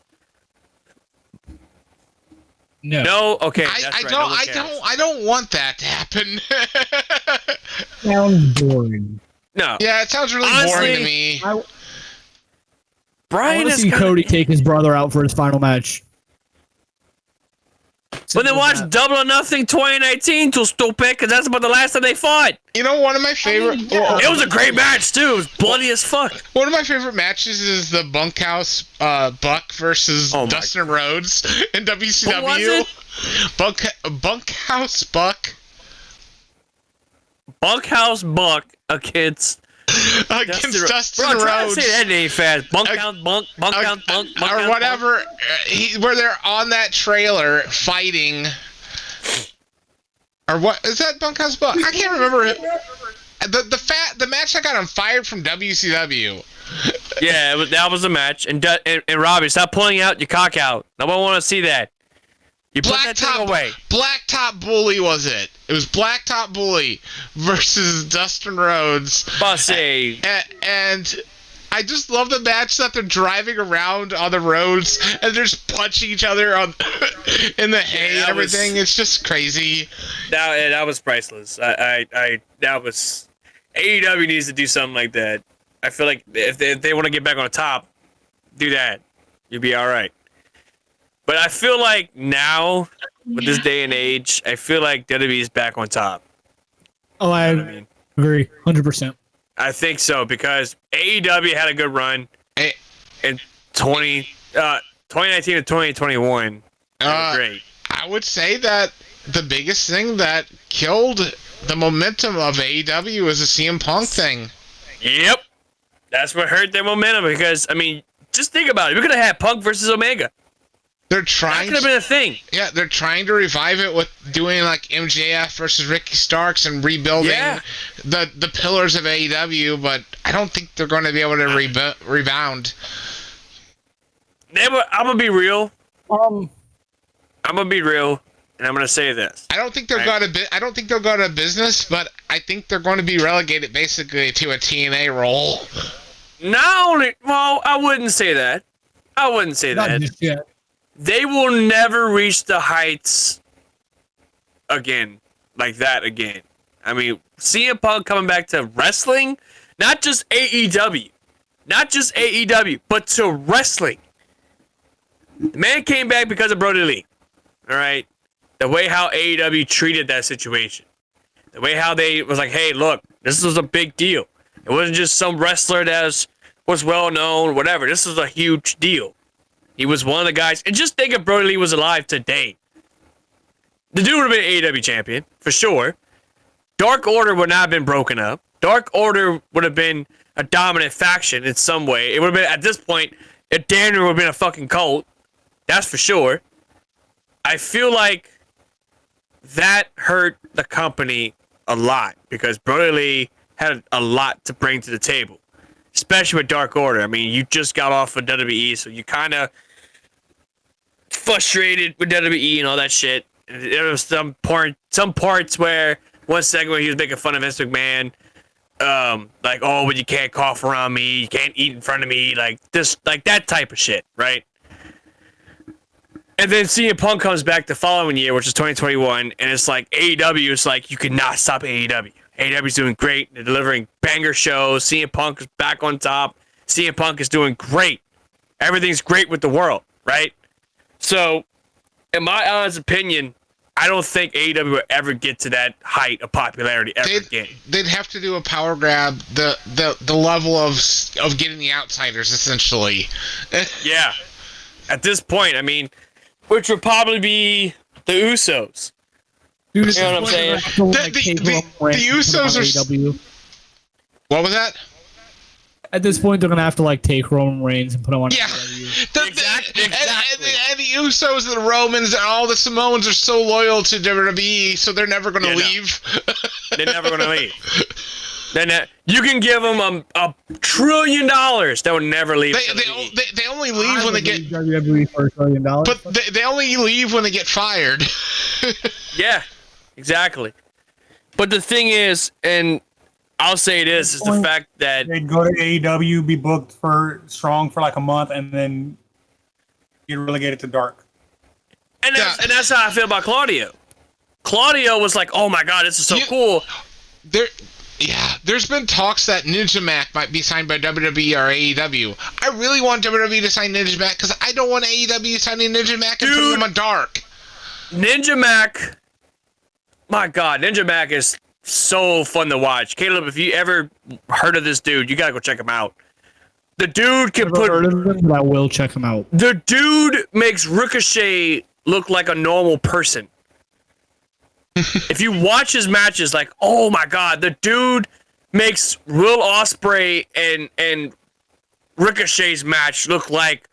No. No? Okay. I don't want that to happen. Sounds boring. No. Yeah, it sounds really boring to me. Brian I want to see Cody take his brother out for his final match. But then watch Double or Nothing 2019 to stupid, because that's about the last time they fought. You know, one of my favorite... It was a great match, too. It was bloody as fuck. One of my favorite matches is the Bunkhouse Buck versus Dustin Rhodes in WCW. What was it? Bunkhouse Buck. Bunkhouse Buck against Dustin Rhodes. Try to say that name fast. Bunkhouse Bunk, or whatever. Where they're on that trailer fighting. Or what is that? Bunkhouse Buck? I can't remember it. The match that got him fired from WCW. Yeah, that was the match. And Robbie, stop pulling out your cock out. Nobody want to see that. You put that thing away. Blacktop Bully was it? It was Blacktop Bully versus Dustin Rhodes. Bossy. And I just love the match that they're driving around on the roads and they're just punching each other on in the hay and everything. It's just crazy. That was priceless. That was AEW needs to do something like that. I feel like if they want to get back on top, Do that. You'll be all right. But I feel like now, with this day and age, I feel like WWE is back on top. Oh, I agree, 100%. I think so because AEW had a good run in 2019 to 2021. Great. I would say that the biggest thing that killed the momentum of AEW was the CM Punk thing. Yep. That's what hurt their momentum because, I mean, just think about it. We could have had Punk versus Omega. They're trying. That could have been a thing. Yeah, they're trying to revive it with doing like MJF versus Ricky Starks and rebuilding the pillars of AEW, but I don't think they're going to be able to rebound. I'm gonna be real. I'm gonna be real, and I'm gonna say this. I don't think they're I don't think they'll go to business, but I think they're going to be relegated basically to a TNA role. Well, I wouldn't say that. I wouldn't say that. Not just yet. They will never reach the heights again, like that again. I mean, CM Punk coming back to wrestling, not just AEW, but to wrestling. The man came back because of Brody Lee. All right, the way how AEW treated that situation, the way how they was like, hey, look, this was a big deal. It wasn't just some wrestler that was well known, whatever. This was a huge deal. He was one of the guys. And just think if Brody Lee was alive today. The dude would have been AEW champion, for sure. Dark Order would not have been broken up. Dark Order would have been a dominant faction in some way. It would have been, at this point, it damn near would have been a fucking cult. That's for sure. I feel like that hurt the company a lot because Brody Lee had a lot to bring to the table, especially with Dark Order. I mean, you just got off of WWE, so you kind of frustrated with WWE and all that shit. There was some parts where one segment where he was making fun of Vince McMahon, like, oh, but you can't cough around me, you can't eat in front of me, like this, like that type of shit, right? And then CM Punk comes back the following year, which is 2021, and it's like AEW is like, you cannot stop AEW. AEW's doing great. They're delivering banger shows. CM Punk is back on top. CM Punk is doing great. Everything's great with the world, right? So, in my honest opinion, I don't think AEW will ever get to that height of popularity again. They'd have to do a power grab, the level of getting the outsiders, essentially. Yeah. At this point, I mean, which would probably be the Usos. Dude, you know what I'm saying? The Usos are... What was that? At this point, they're going to have to, like, take Roman Reigns and put him on Exactly. And the Usos and the Romans and all the Samoans are so loyal to WWE, so they're never going to leave. No. They're never going to leave. You can give them $1 trillion. They will never leave. They only leave when they get WWE for $1 trillion. But they only leave when they get fired. Yeah, exactly. But the thing is, and I'll say this, is the fact that they'd go to AEW, be booked for strong for like a month, and then get relegated to dark. And that's how I feel about Claudio. Claudio was like, "Oh my god, this is so cool." There's been talks that Ninja Mac might be signed by WWE or AEW. I really want WWE to sign Ninja Mac because I don't want AEW signing Ninja Mac and putting him on dark. Ninja Mac, my god, Ninja Mac is so fun to watch. Caleb, if you ever heard of this dude, you gotta go check him out. The dude can heard of him, but I will check him out. The dude makes Ricochet look like a normal person. If you watch his matches, like, oh my god, the dude makes Will Ospreay and Ricochet's match look like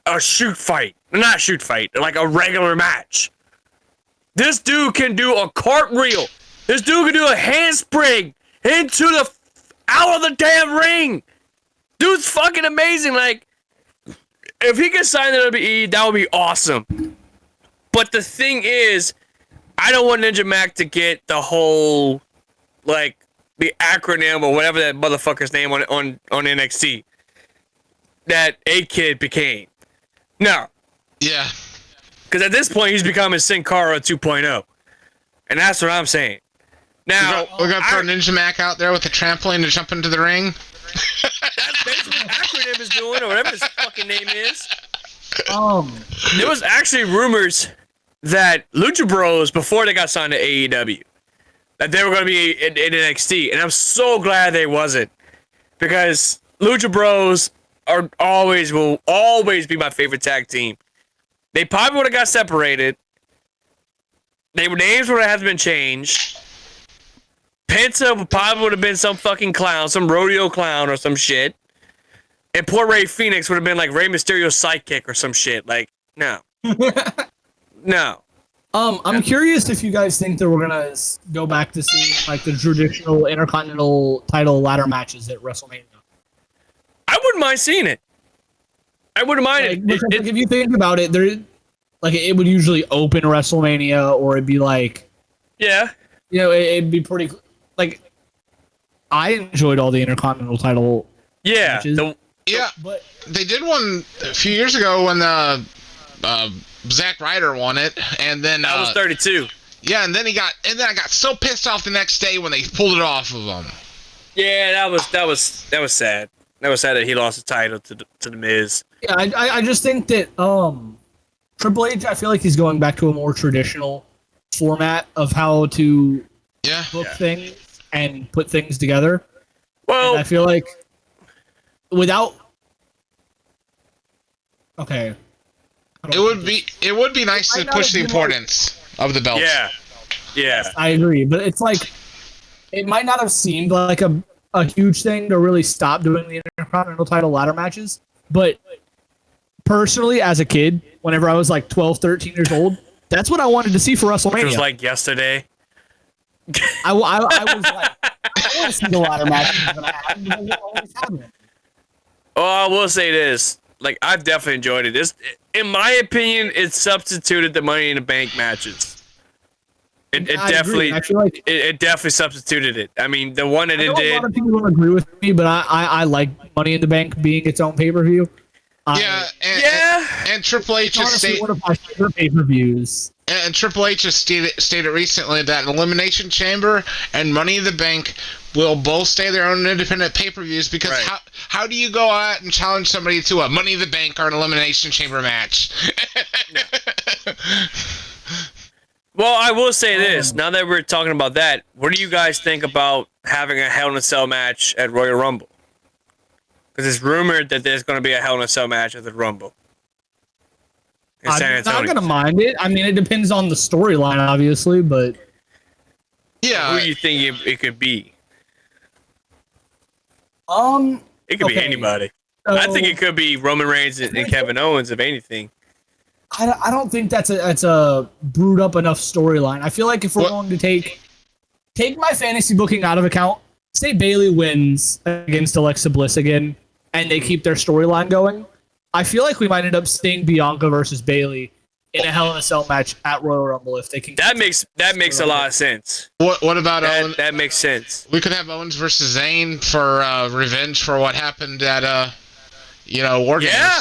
a shoot fight. Not a shoot fight, like a regular match. This dude can do a cartwheel. This dude can do a handspring out of the damn ring. Dude's fucking amazing. Like, if he could sign the WWE, that would be awesome. But the thing is, I don't want Ninja Mac to get the whole, like, the acronym or whatever that motherfucker's name on NXT that A-Kid became. No. Yeah. Because at this point, he's becoming Sin Cara 2.0. And that's what I'm saying. Now, we're gonna throw Ninja Mac out there with a trampoline to jump into the ring. That's basically what acronym is doing, or whatever his fucking name is. There was actually rumors that Lucha Bros, before they got signed to AEW, that they were going to be in NXT, and I'm so glad they wasn't, because Lucha Bros will always be my favorite tag team. They probably would have got separated. Their names would have been changed. Penta probably would have been some fucking clown, some rodeo clown or some shit. And poor Rey Fenix would have been like Rey Mysterio's sidekick or some shit. Like, no. No. I'm curious if you guys think that we're gonna go back to seeing like the traditional Intercontinental title ladder matches at WrestleMania. I wouldn't mind seeing it. I wouldn't mind it. Because, like, if you think about it, it would usually open WrestleMania, or it'd be like, yeah, you know, it'd be pretty. Like, I enjoyed all the Intercontinental title. Yeah, matches. But they did one a few years ago when Zack Ryder won it, and then that was 32. Yeah, and then I got so pissed off the next day when they pulled it off of him. Yeah, that was sad. That was sad that he lost the title to the Miz. Yeah, I just think that Triple H, I feel like he's going back to a more traditional format of how to book things and put things together. Well, and I feel like without it would be nice to push the importance of the belts. Yeah, I agree, but it's like it might not have seemed like a huge thing to really stop doing the Intercontinental title ladder matches, but personally, as a kid, whenever I was like 12, 13 years old, that's what I wanted to see for WrestleMania. It was like yesterday. I was like, I want to see the ladder matches, but I always had one. Oh, I will say this. Like, I've definitely enjoyed it. In my opinion, it substituted the Money in the Bank matches. It definitely, it definitely substituted it. I mean, the one that it did. A lot of people don't agree with me, but I like Money in the Bank being its own pay-per-view. And Triple H has stated one of my favorite pay-per-views. And Triple H has stated recently that Elimination Chamber and Money in the Bank will both stay their own independent pay-per-views, because how do you go out and challenge somebody to a Money in the Bank or an Elimination Chamber match? Well, I will say this. Now that we're talking about that, what do you guys think about having a Hell in a Cell match at Royal Rumble? Because it's rumored that there's going to be a Hell in a Cell match at the Rumble. I'm not going to mind it. I mean, it depends on the storyline, obviously, but... Yeah. Who do you think it could be? It could be anybody. I think it could be Roman Reigns and Kevin Owens, if anything. I don't think that's a brewed up enough storyline. I feel like if we're going to take my fantasy booking out of account, say Bayley wins against Alexa Bliss again, and they keep their storyline going, I feel like we might end up seeing Bianca versus Bayley in a Hell in a Cell match at Royal Rumble if they can. That makes a lot of sense. What about Owens? That makes sense. We could have Owens versus Zayn for revenge for what happened at War Games. Yeah.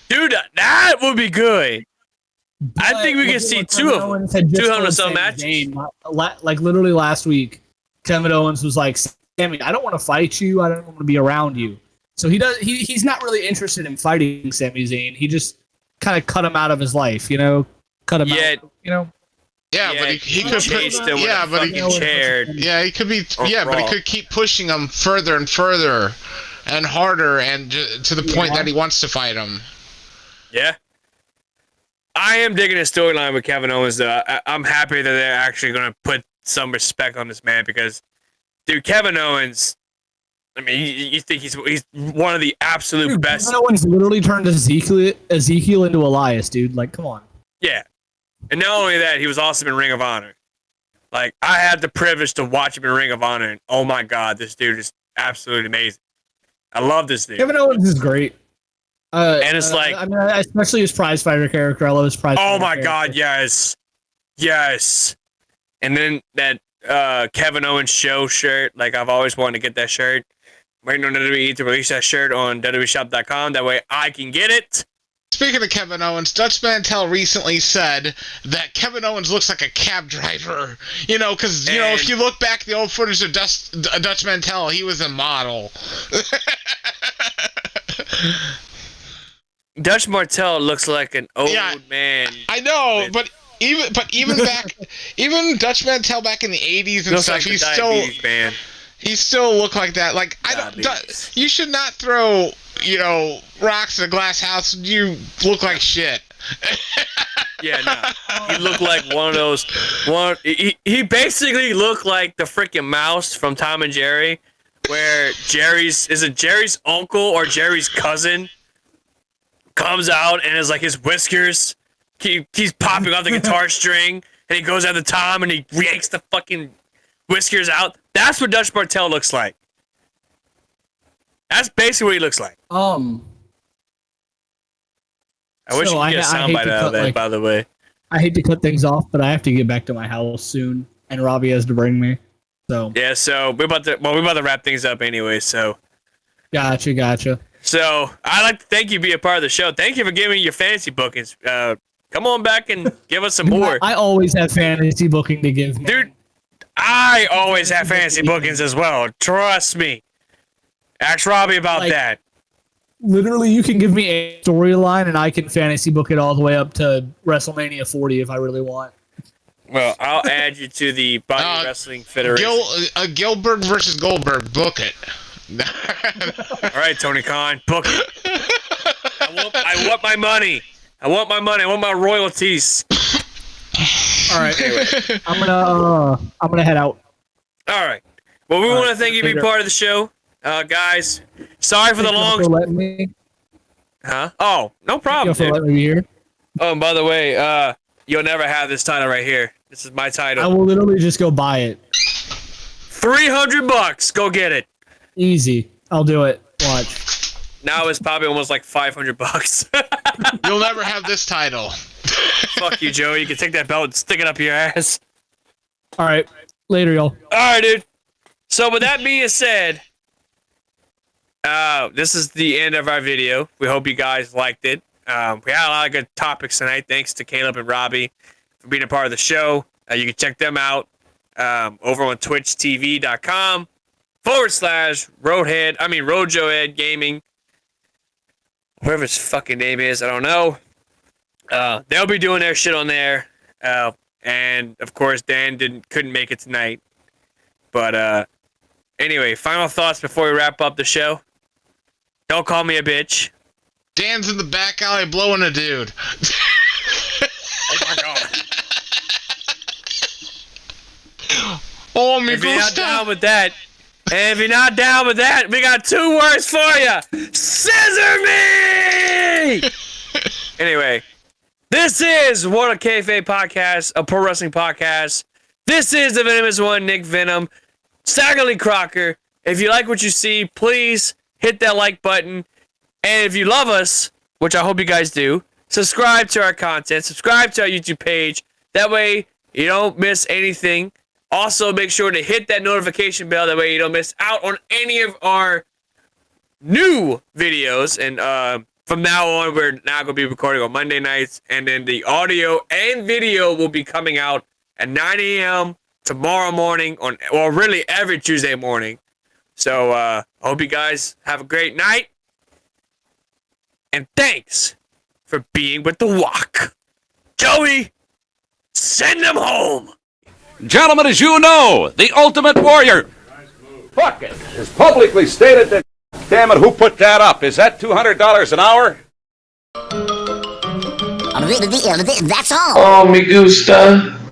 Dude, that would be good. I think we can see two of them. Two Hell in a Cell matches. Like literally last week, Kevin Owens was like, Sammy, I don't want to fight you. I don't want to be around you. So he's not really interested in fighting Sami Zayn. He just kind of cut him out of his life, cut him out, Yeah, but he could chased him with a fucking chair. Yeah, he could be. Yeah, but he could keep pushing him further and further, and harder, and to the point that he wants to fight him. Yeah. I am digging his storyline with Kevin Owens, though. I'm happy that they're actually going to put some respect on this man, because, dude, Kevin Owens, I mean, you think he's one of the absolute best. Kevin Owens literally turned Ezekiel into Elias, dude. Like, come on. Yeah. And not only that, he was awesome in Ring of Honor. Like, I had the privilege to watch him in Ring of Honor, and oh my God, this dude is absolutely amazing. I love this dude. Kevin Owens is great. And it's like, I mean, especially his prize fighter character. I love his prize fighter. Oh my God, yes. And then that Kevin Owens show shirt, like, I've always wanted to get that shirt. I'm waiting on WWE to release that shirt on WWEshop.com. That way I can get it. Speaking of Kevin Owens, Dutch Mantel recently said that Kevin Owens looks like a cab driver. You know, because, you know, if you look back at the old footage of Dutch Mantel, he was a model. Dutch Martell looks like an old man. I know, but even back, even Dutch Mantel back in the 80s and stuff, like he still looked like that. Like, you should not throw, you know, rocks at a glass house. You look like shit. Yeah, no. He looked like one of those. He basically looked like the freaking mouse from Tom and Jerry, where Jerry's uncle or Jerry's cousin comes out and is like his whiskers keeps popping off the guitar string, and he goes after Tom and he yanks the fucking whiskers out. That's what Dutch Martell looks like. That's basically what he looks like. I wish you could get a soundbite out of that, by the way. I hate to cut things off, but I have to get back to my house soon, and Robbie has to bring me. So yeah, so we're about to wrap things up anyway. So gotcha. So I'd like to thank you for being a part of the show. Thank you for giving me your fantasy bookings. Come on back and give us some more. I always have fantasy booking to give, dude. I always have fantasy bookings as well. Trust me. Ask Robbie about that. Literally, you can give me a storyline, and I can fantasy book it all the way up to WrestleMania 40 if I really want. Well, I'll add you to the Body Wrestling Federation. Gilbert versus Goldberg. Book it. All right, Tony Khan, book it. I want my money. I want my royalties. All right. Anyway, I'm gonna head out. All right. Well, we want to thank you for being part of the show, guys. Sorry for the long. For letting me. Huh? Oh, no problem. Thank you for letting me be here. Oh, and by the way, you'll never have this title right here. This is my title. I will literally just go buy it. $300. Go get it. Easy. I'll do it. Watch. Now it's probably almost like $500. You'll never have this title. Fuck you, Joe. You can take that belt and stick it up your ass. All right. Later, y'all. All right, dude. So with that being said, this is the end of our video. We hope you guys liked it. We had a lot of good topics tonight. Thanks to Caleb and Robbie for being a part of the show. You can check them out over on twitchtv.com/Rojohead Gaming. Whatever his fucking name is, I don't know. They'll be doing their shit on there. And of course, Dan couldn't make it tonight. But anyway, final thoughts before we wrap up the show. Don't call me a bitch. Dan's in the back alley blowing a dude. Oh my god. Oh, me if you're not down with that, we got 2 words for you. Scissor me! Anyway, this is What a Kayfabe podcast, a pro wrestling podcast. This is the Venomous One, Nick Venom, Staggerly Crocker. If you like what you see, please hit that like button. And if you love us, which I hope you guys do, subscribe to our content, subscribe to our YouTube page. That way you don't miss anything. Also, make sure to hit that notification bell. That way you don't miss out on any of our new videos. And from now on, we're now going to be recording on Monday nights. And then the audio and video will be coming out at 9 a.m. tomorrow morning, really every Tuesday morning. So I hope you guys have a great night. And thanks for being with the Walk. Joey, send them home. Gentlemen, as you know, the Ultimate Warrior. Fuck it. It's publicly stated that, damn it, who put that up? Is that $200 an hour? That's all. Oh, me gusta.